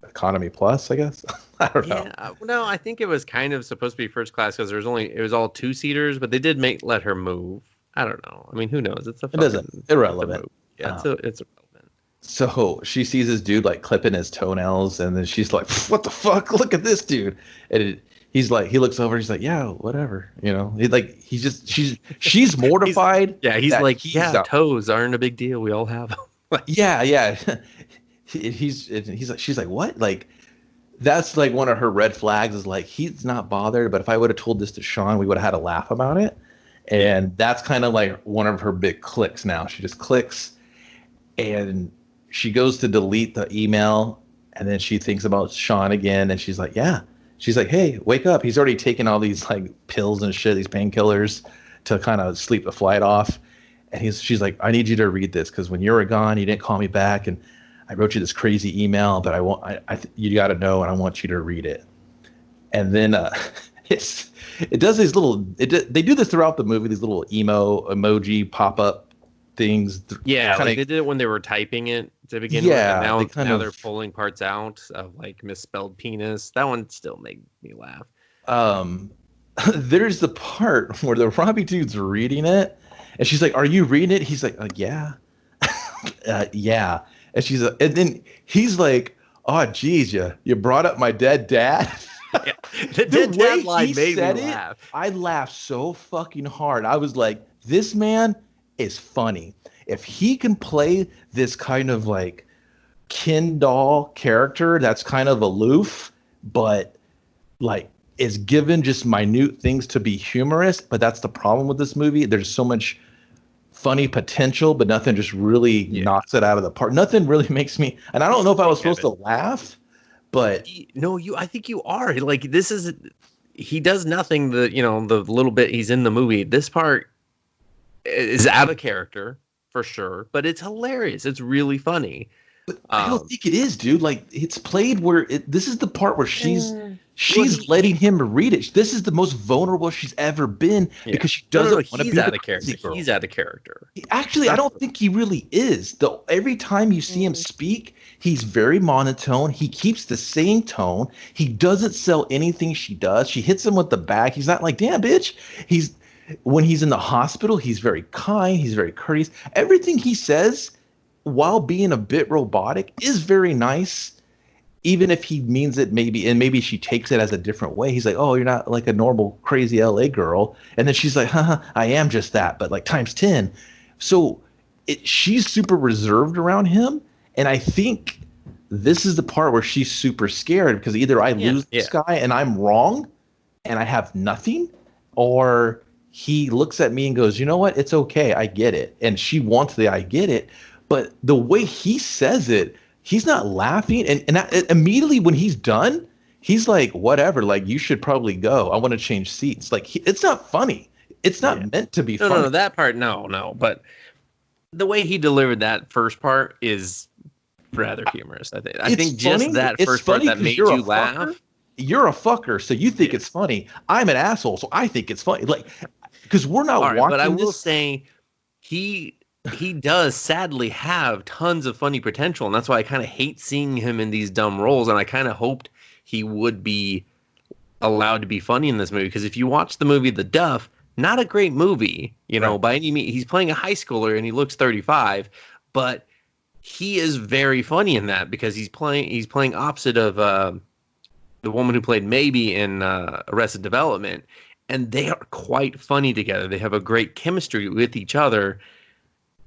economy plus, I guess. I don't know. Yeah, no, I think it was kind of supposed to be first class because it was all 2-seaters, but they did let her move. I don't know. I mean, who knows? It doesn't irrelevant. Yeah, it's irrelevant. So she sees this dude like clipping his toenails, and then she's like, "What the fuck? Look at this dude!" And he's like, he looks over, he's like, "Yeah, whatever," she's mortified. he's like, toes aren't a big deal. We all have them. yeah. He's like, she's like, what? Like, that's like one of her red flags is like, he's not bothered, but if I would have told this to Sean, we would have had a laugh about it. And that's kind of like one of her big clicks now. She just clicks and she goes to delete the email, and then she thinks about Sean again, and she's like, yeah. She's like, hey, wake up. He's already taken all these like pills and shit, these painkillers to kind of sleep the flight off. And she's like, I need you to read this because when you were gone, you didn't call me back, and I wrote you this crazy email, but you got to know, and I want you to read it. And then it does these they do this throughout the movie, these little emoji pop-up things. Yeah, like they did it when they were typing it to begin with. And now they're pulling parts out of like misspelled penis. That one still made me laugh. There's the part where the Robbie dude's reading it, and she's like, are you reading it? He's like yeah. Yeah. And and then he's like, "Oh, geez, you brought up my dead dad." Yeah. The dead dad line made me laugh. I laughed so fucking hard. I was like, "This man is funny. If he can play this kind of like Ken doll character that's kind of aloof, but like is given just minute things to be humorous." But that's the problem with this movie. There's so much funny potential, but nothing just really knocks it out of the park. Nothing really makes me, and I don't know if I was supposed to laugh, but no, I think you are. Like, he does nothing. The little bit he's in the movie, this part is out of character for sure, but it's hilarious. It's really funny. But I don't think it is, dude. Like, it's played where this is the part where she's letting him read it. This is the most vulnerable she's ever been because she doesn't want to be out of character. He's out of character. Actually, I don't think he really is. Every time you see him speak, he's very monotone. He keeps the same tone. He doesn't sell anything she does. She hits him with the bag. He's not like, damn, bitch. When he's in the hospital, he's very kind. He's very courteous. Everything he says, while being a bit robotic, is very nice, even if he means it maybe she takes it as a different way. He's like, oh, you're not like a normal crazy LA girl. And then she's like, haha, I am just that, but like times 10. So she's super reserved around him. And I think this is the part where she's super scared because either I lose this guy and I'm wrong and I have nothing, or he looks at me and goes, you know what? It's okay. I get it. And she wants the I get it. But the way he says it, he's not laughing. And immediately when he's done, he's like, whatever, like, you should probably go. I want to change seats. Like, it's not funny. It's not meant to be funny. No, that part, no. But the way he delivered that first part is rather humorous. I think just funny. That first part that made you laugh. You're a fucker, so you think it's funny. I'm an asshole, so I think it's funny. Like, because we're not watching. But I will say, he does sadly have tons of funny potential, and that's why I kind of hate seeing him in these dumb roles, and I kind of hoped he would be allowed to be funny in this movie, because if you watch the movie The Duff, not a great movie, by any means. He's playing a high schooler and he looks 35, but he is very funny in that because he's playing opposite of the woman who played Maybe in Arrested Development, and they are quite funny together. They have a great chemistry with each other.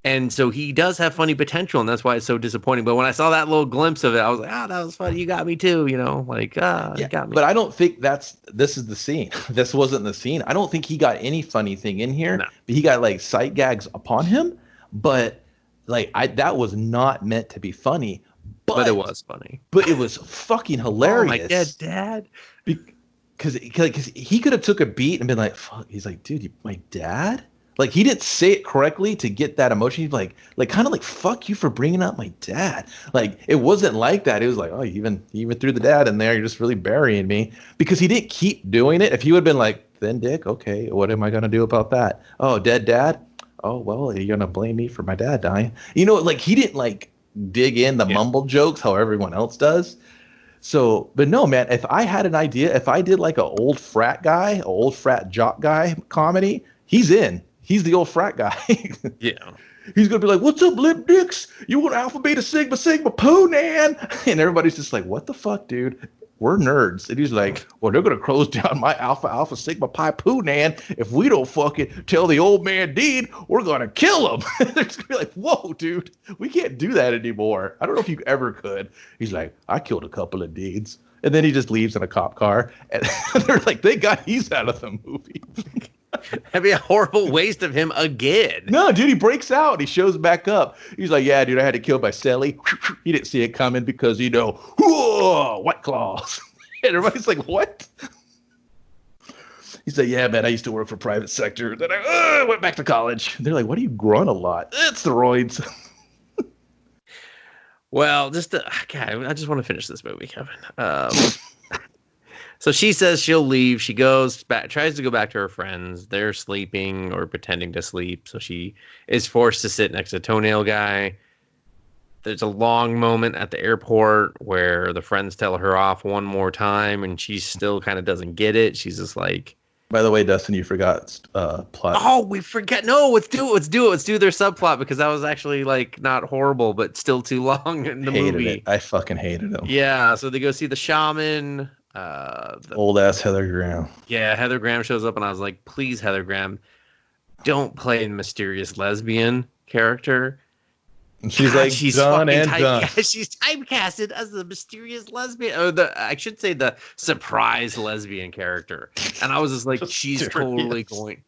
And so he does have funny potential, and that's why it's so disappointing. But when I saw that little glimpse of it, I was like, that was funny. You got me too, you got me. But I don't think this is the scene. This wasn't the scene. I don't think he got any funny thing in here. No. But he got like sight gags upon him. But like that was not meant to be funny. But it was funny. But it was fucking hilarious. Oh, my dead dad. because he could have took a beat and been like, fuck. He's like, dude, my dad? Like, he didn't say it correctly to get that emotion. He's like kind of like, fuck you for bringing up my dad. Like, it wasn't like that. It was like, oh, you even threw the dad in there. You're just really burying me. Because he didn't keep doing it. If he would have been like, then Dick, okay, what am I going to do about that? Oh, dead dad? Oh, well, you're going to blame me for my dad dying. You know, like, he didn't, like, dig in the mumble jokes how everyone else does. So, but no, man, if I had an idea, if I did, like, an old frat jock guy comedy, he's in. He's the old frat guy. Yeah. He's going to be like, what's up, Lip Dicks? You want Alpha, Beta, Sigma, Poo, Nan? And everybody's just like, what the fuck, dude? We're nerds. And he's like, well, they're going to close down my Alpha, Sigma, Pi, Poo, Nan. If we don't fucking tell the old man Dean, we're going to kill him. They're just going to be like, whoa, dude, we can't do that anymore. I don't know if you ever could. He's like, I killed a couple of Deans. And then he just leaves in a cop car. And they're like, thank God he's out of the movie. That'd be a horrible waste of him again. No, dude, he breaks out. He shows back up. He's like, yeah, dude, I had to kill my celly. He didn't see it coming because, you know, whoa, White Claws. And everybody's like, what? He's like, yeah, man, I used to work for private sector. Then I went back to college. They're like, why do you grunt a lot? It's steroids. Well, God, I just want to finish this movie, Kevin. So she says she'll leave. She goes back, tries to go back to her friends. They're sleeping or pretending to sleep. So she is forced to sit next to the toenail guy. There's a long moment at the airport where the friends tell her off one more time, and she still kind of doesn't get it. She's just like, by the way, Dustin, you forgot plot. Oh, we forget. No, let's do their subplot, because that was actually like not horrible, but still too long in the movie. It. I fucking hated him. Yeah. So they go see the shaman. Old ass Heather Graham. Yeah, Heather Graham shows up, and I was like, please, Heather Graham, don't play a mysterious lesbian character. And she's like, she's done and done. Yeah, she's typecasted as the mysterious lesbian, or I should say the surprise lesbian character. And I was just like, she's totally going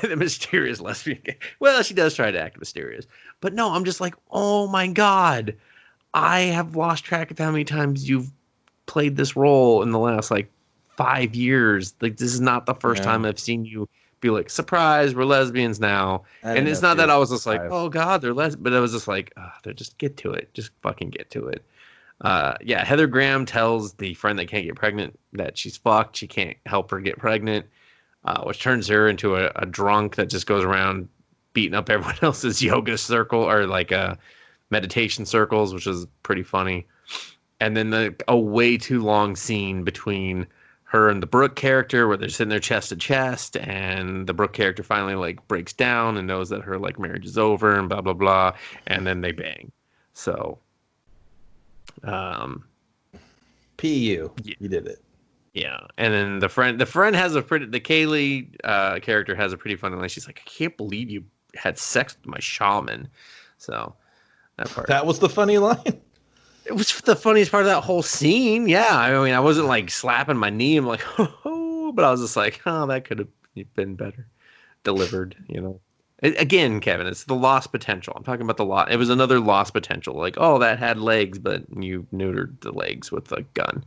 the mysterious lesbian. Well, she does try to act mysterious, but no, I'm just like, oh my God, I have lost track of how many times you've played this role in the last like 5 years. Like, this is not the first time I've seen you be like, surprise, we're lesbians now. And it's not that I was just like, oh God, they're lesbians, but I was just like, they're just get to it. Just fucking get to it. Yeah, Heather Graham tells the friend that can't get pregnant that she's fucked. She can't help her get pregnant, which turns her into a drunk that just goes around beating up everyone else's yoga circle or like meditation circles, which is pretty funny. And then a way too long scene between her and the Brooke character where they're sitting there chest to chest, and the Brooke character finally like breaks down and knows that her like marriage is over and blah blah blah, and then they bang. So PU, you did it. Yeah. And then the friend has the Kaylee character has a pretty funny line. She's like, I can't believe you had sex with my shaman. So that was the funny line. It was the funniest part of that whole scene. Yeah, I mean, I wasn't like slapping my knee. I'm like, oh, but I was just like, oh, that could have been better delivered, you know. Again, Kevin, it's the lost potential. I'm talking about the lot. It was another lost potential. Like, oh, that had legs, but you neutered the legs with a gun.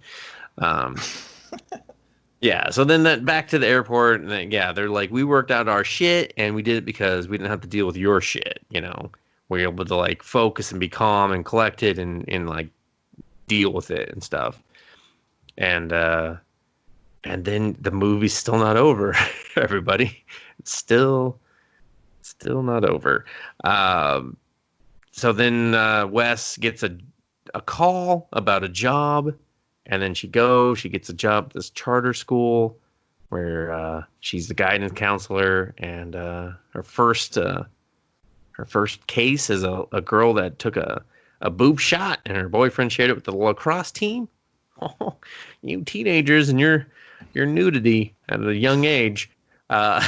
Yeah. So then back to the airport, and then, they're like, we worked out our shit, and we did it because we didn't have to deal with your shit, you know. We're able to like focus and be calm and collected and like deal with it and stuff. And then the movie's still not over, everybody. It's still not over. So then Wes gets a call about a job, and then she gets a job at this charter school where she's the guidance counselor, and her first case is a girl that took a boob shot, and her boyfriend shared it with the lacrosse team. Oh, you teenagers and your nudity at a young age. Pipe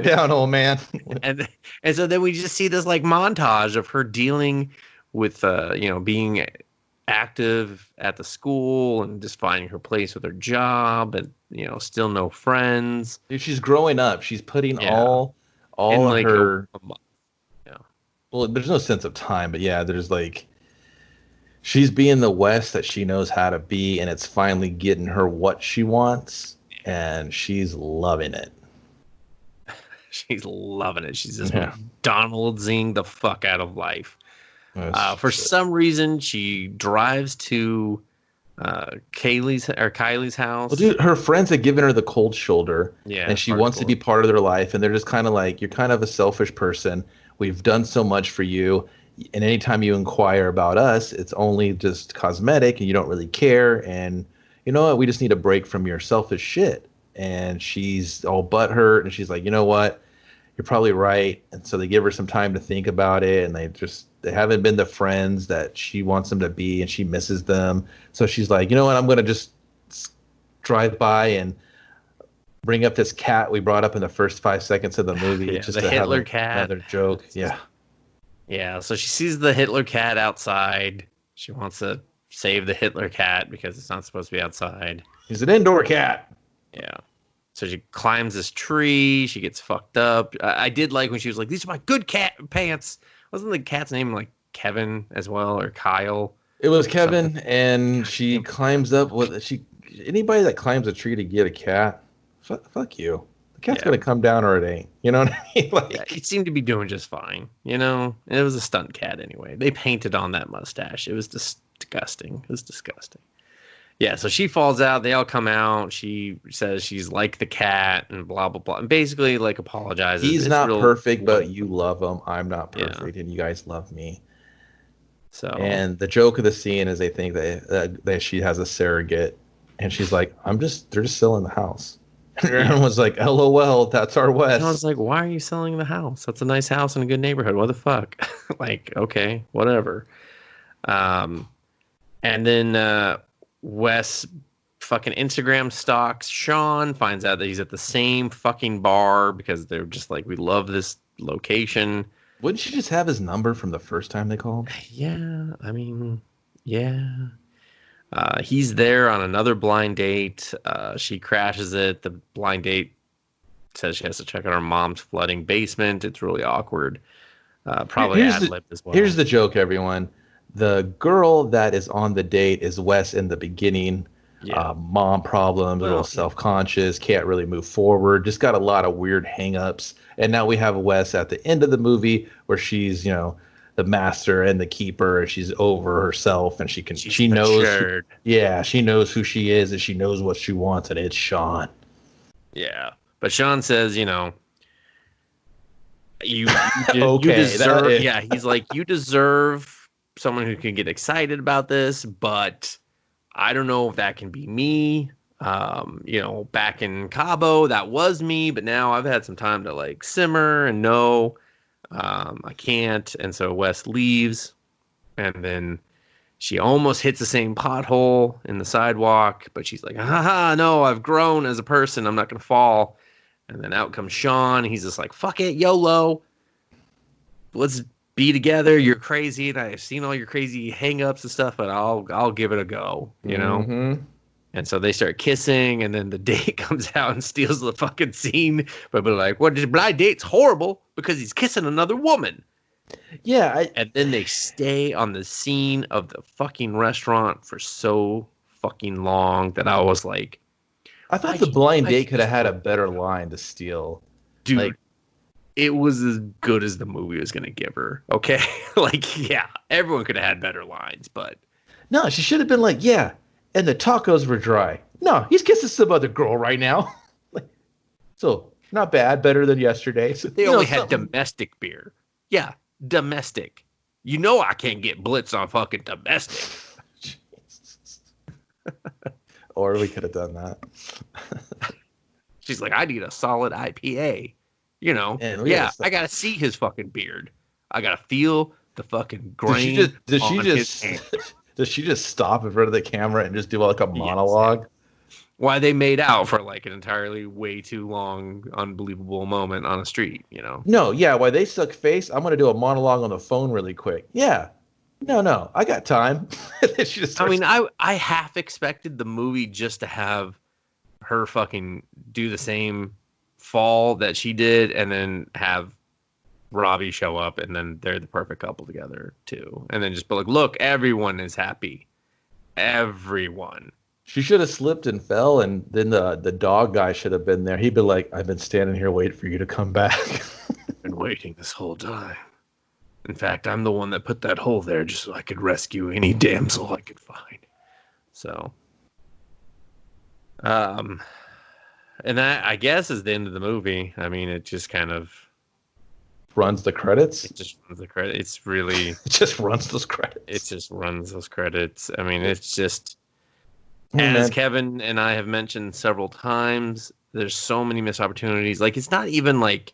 down, old man. and so then we just see this like montage of her dealing with being active at the school and just finding her place with her job, and still no friends. Dude, she's growing up. She's putting all in like her. Well, there's no sense of time, but there's like She's being the West that she knows how to be, and it's finally getting her what she wants, and she's loving it. She's loving it. She's just Yeah. McDonald'sing the fuck out of life. For Shit. some reason, she drives to Kylie's house. Well, dude, her friends had given her the cold shoulder, Yeah, and she wants to be part of their life, and they're just kind of like, you're kind of a selfish person. We've done so much for you, and anytime you inquire about us, it's only just cosmetic, and you don't really care, and you know what? We just need a break from your selfish shit. And she's all butthurt, and she's like, you know what? You're probably right. And so they give her some time to think about it, and they haven't been the friends that she wants them to be, and she misses them. So she's like, you know what? I'm going to just drive by and bring up this cat we brought up in the first 5 seconds of the movie. Yeah, just the to Hitler have cat. Another joke. Yeah. Yeah, so she sees the Hitler cat outside. She wants to save the Hitler cat because it's not supposed to be outside. He's an indoor cat. Yeah. So she climbs this tree. She gets fucked up. I did like when she was like, "These are my good cat pants." Wasn't the cat's name like Kevin as well, or Kyle? It was Kevin, Something. and she climbs up with anybody that climbs a tree to get a cat, fuck you. The cat's gonna come down or it ain't. You know what I mean? Like, Yeah, it seemed to be doing just fine. You know, it was a stunt cat anyway. They painted on that mustache. It was disgusting. It was disgusting. Yeah, so she falls out. They all come out. She says she's like the cat and blah, blah, blah. And basically, like, apologizes. he's not perfect, but you love him. I'm not perfect, and you guys love me. So, and the joke of the scene is they think that she has a surrogate, and she's like, they're just selling the house. And everyone was like, LOL, that's our West. And I was like, why are you selling the house? That's a nice house in a good neighborhood. What the fuck? Like, okay, whatever. And then Wes fucking Instagram stalks Sean, finds out that he's at the same fucking bar because they're just like, we love this location. Wouldn't she just have his number from the first time they called? Yeah, I mean, yeah. He's there on another blind date. She crashes it. The blind date says she has to check out her mom's flooding basement. It's really awkward. Probably ad-libbed as well. Here's the joke, everyone. The girl that is on the date is Wes in the beginning. Yeah. Mom problems, a little self-conscious, can't really move forward, just got a lot of weird hang-ups. And now we have Wes at the end of the movie where she's, the master and the keeper, and she's over herself, and she knows she knows who she is, and she knows what she wants, and it's Sean. Yeah. But Sean says, you okay, deserve he's like, you deserve someone who can get excited about this, but I don't know if that can be me. Back in Cabo, that was me, but now I've had some time to like simmer and know I can't. And so Wes leaves, and then she almost hits the same pothole in the sidewalk, but she's like, haha, no, I've grown as a person. I'm not going to fall. And then out comes Sean. He's just like, fuck it, YOLO. Let's be together. You're crazy, and I've seen all your crazy hang-ups and stuff, but I'll give it a go, Mm-hmm. And so they start kissing, and then the date comes out and steals the fucking scene. But like, what? Well, blind date's horrible because he's kissing another woman. Yeah. And then they stay on the scene of the fucking restaurant for so fucking long that I was like, I thought the blind date could have had a better line to steal. Dude, like, it was as good as the movie was going to give her. Okay. Like, yeah, everyone could have had better lines, but. No, she should have been like, yeah. And the tacos were dry. No, he's kissing some other girl right now. So, not bad. Better than yesterday. So, they only had domestic beer. Yeah, domestic. You know I can't get blitz on fucking domestic. Or we could have done that. She's like, I need a solid IPA. I got to see his fucking beard. I got to feel the fucking grain. Does she just stop in front of the camera and just do like a monologue? Why they made out for like an entirely way too long, unbelievable moment on a street, No, yeah. Why they suck face? I'm going to do a monologue on the phone really quick. Yeah. No. I got time. I half expected the movie just to have her fucking do the same fall that she did and then have Robbie show up, and then they're the perfect couple together too. And then just be like, look, everyone is happy. Everyone. She should have slipped and fell, and then the dog guy should have been there. He'd be like, I've been standing here waiting for you to come back. Been waiting this whole time. In fact, I'm the one that put that hole there just so I could rescue any damsel I could find. So, and that, I guess, is the end of the movie. I mean, it just kind of runs the credits. It just runs the credits. It's really it just runs those credits. It just runs those credits. I mean, it's just as Kevin and I have mentioned several times, there's so many missed opportunities. Like, it's not even like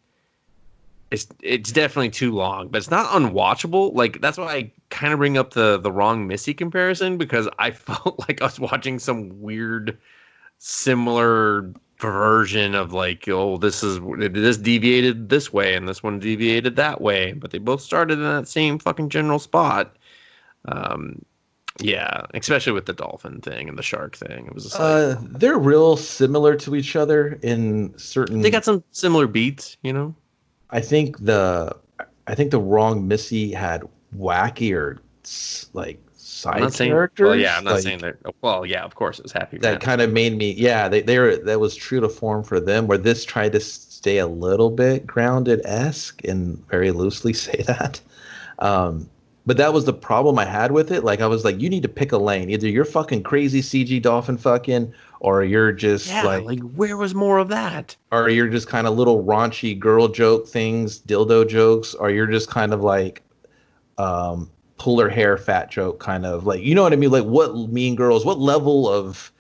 it's definitely too long, but it's not unwatchable. Like, that's why I kind of bring up the wrong Missy comparison, because I felt like I was watching some weird similar version of like, oh, this deviated this way and this one deviated that way, but they both started in that same fucking general spot. Yeah, especially with the dolphin thing and the shark thing. It was just like, they're real similar to each other in certain. They got some similar beats, you know. I think the wrong Missy had wackier like side characters. Well, yeah, I'm not saying that. Well, yeah, of course it was Happy. That kind of made me. Yeah, that was true to form for them. Where this tried to stay a little bit grounded-esque and very loosely say that. But that was the problem I had with it. Like, I was like, you need to pick a lane. Either you're fucking crazy CG dolphin fucking, or you're just like where was more of that? Or you're just kind of little raunchy girl joke things, dildo jokes, or you're just kind of like pull her hair fat joke kind of like, you know what I mean? Like, what Mean Girls, what level of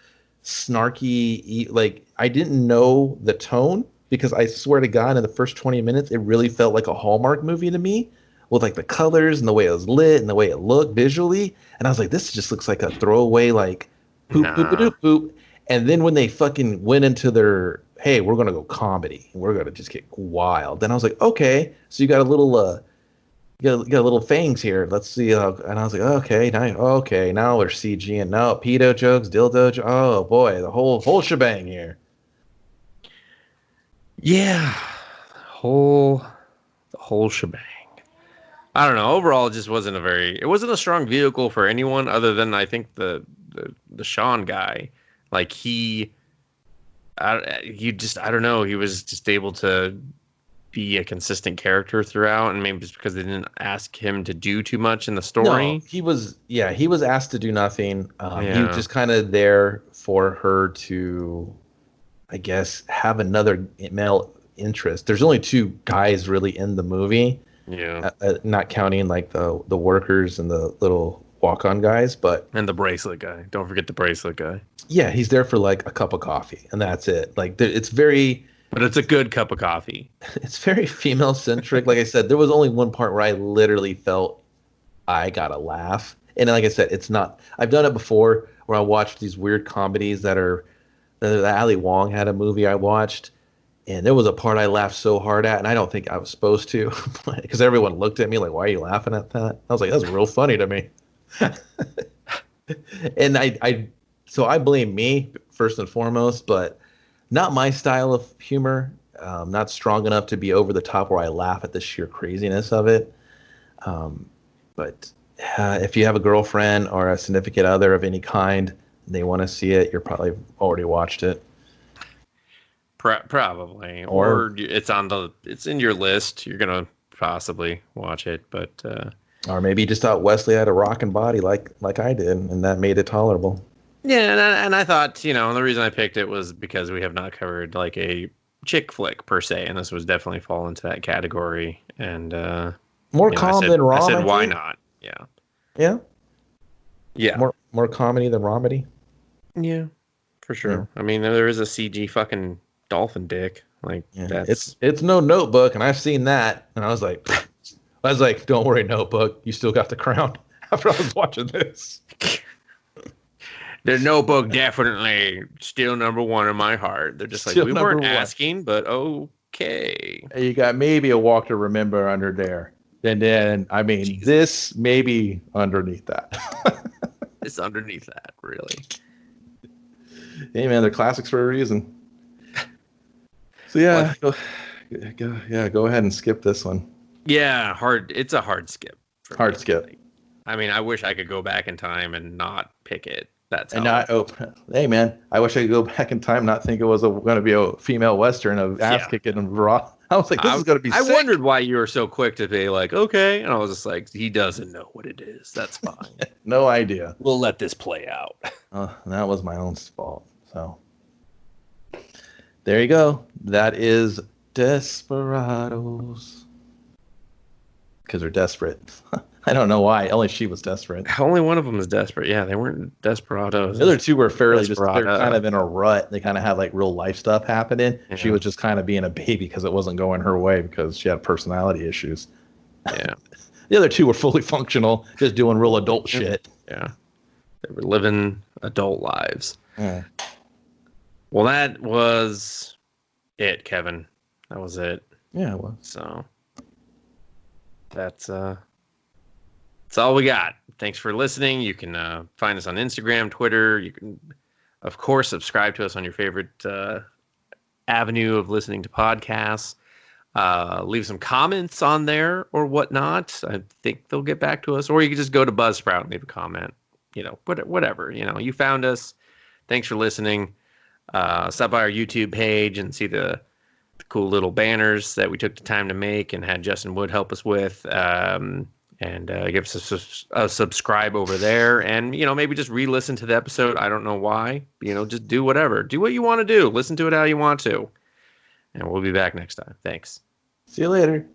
snarky, like, I didn't know the tone, because I swear to God, in the first 20 minutes, it really felt like a Hallmark movie to me, with like the colors and the way it was lit and the way it looked visually. And I was like, this just looks like a throwaway, like, poop, poop, poop, poop, poop. And then when they fucking went into their, hey, we're going to go comedy, and we're going to just get wild. Then I was like, okay, so you got a little, you got a little fangs here. Let's see. And I was like, okay, now we're CG, and now pedo jokes, dildo jokes. Oh boy, the whole shebang here. Yeah, the whole shebang. I don't know. Overall, it just wasn't a strong vehicle for anyone other than, I think, the Sean guy. Like, I don't know. He was just able to be a consistent character throughout, and maybe it's because they didn't ask him to do too much in the story. No, he was asked to do nothing. He was just kind of there for her to, I guess, have another male interest. There's only two guys really in the movie. Yeah. Not counting like the workers and the little walk-on guys, and the bracelet guy. Don't forget the bracelet guy. Yeah, he's there for like a cup of coffee, and that's it. Like, it's very. But it's a good cup of coffee. It's very female-centric. Like I said, there was only one part where I literally felt I gotta laugh. And like I said, it's not. I've done it before where I watched these weird comedies that are. Ali Wong had a movie I watched, and there was a part I laughed so hard at, and I don't think I was supposed to, because everyone looked at me like, "Why are you laughing at that?" I was like, "That's real funny to me." And so I blame me first and foremost, but not my style of humor. Not strong enough to be over the top where I laugh at the sheer craziness of it. But if you have a girlfriend or a significant other of any kind, they want to see it, you're probably already watched it. Probably, or it's in your list. You're gonna possibly watch it, but or maybe you just thought Wesley had a rockin' body like I did, and that made it tolerable. Yeah, and I thought, the reason I picked it was because we have not covered like a chick flick per se, and this was definitely fall into that category. And more calm than rom. I said, why not? Yeah. More comedy than romedy. Yeah, for sure. Yeah. I mean, there is a CG fucking dolphin dick. Like, that's it's no Notebook, and I've seen that, and I was like, don't worry, Notebook, you still got the crown. After I was watching this. The Notebook definitely still number one in my heart. They're just still like, we weren't asking, but okay. You got maybe a Walk to Remember under there. And then, I mean, Jesus. This maybe underneath that. It's underneath that, really. Hey, man, they're classics for a reason. So, yeah, go ahead and skip this one. Yeah, hard. It's a hard skip. Hard skip. I mean, I wish I could go back in time and not pick it. That's and not hey man, I wish I could go back in time, not think it was going to be a female western of ass kicking and raw. I was like, this is going to be. I sick. wondered why you were so quick to be like, okay, and I was just like, he doesn't know what it is. That's fine. No idea. We'll let this play out. That was my own fault. So there you go. That is Desperados. Because they're desperate. I don't know why. Only she was desperate. Only one of them is desperate. Yeah, they weren't desperados. The other two were fairly they're kind of in a rut. They kind of had like real life stuff happening. Yeah. She was just kind of being a baby because it wasn't going her way because she had personality issues. Yeah. The other two were fully functional, just doing real adult shit. Yeah. They were living adult lives. Yeah. Well, that was it, Kevin. That was it. Yeah, it was. So that's all we got. Thanks for listening. You can find us on Instagram, Twitter. You can, of course, subscribe to us on your favorite avenue of listening to podcasts. Leave some comments on there or whatnot. I think they'll get back to us. Or you can just go to Buzzsprout and leave a comment. You know, whatever. You know, you found us. Thanks for listening. Stop by our YouTube page and see the cool little banners that we took the time to make and had Justin Wood help us with. And give us a subscribe over there, and maybe just re-listen to the episode. I don't know why. Just do whatever. Do what you want to do. Listen to it how you want to, and we'll be back next time. Thanks. See you later.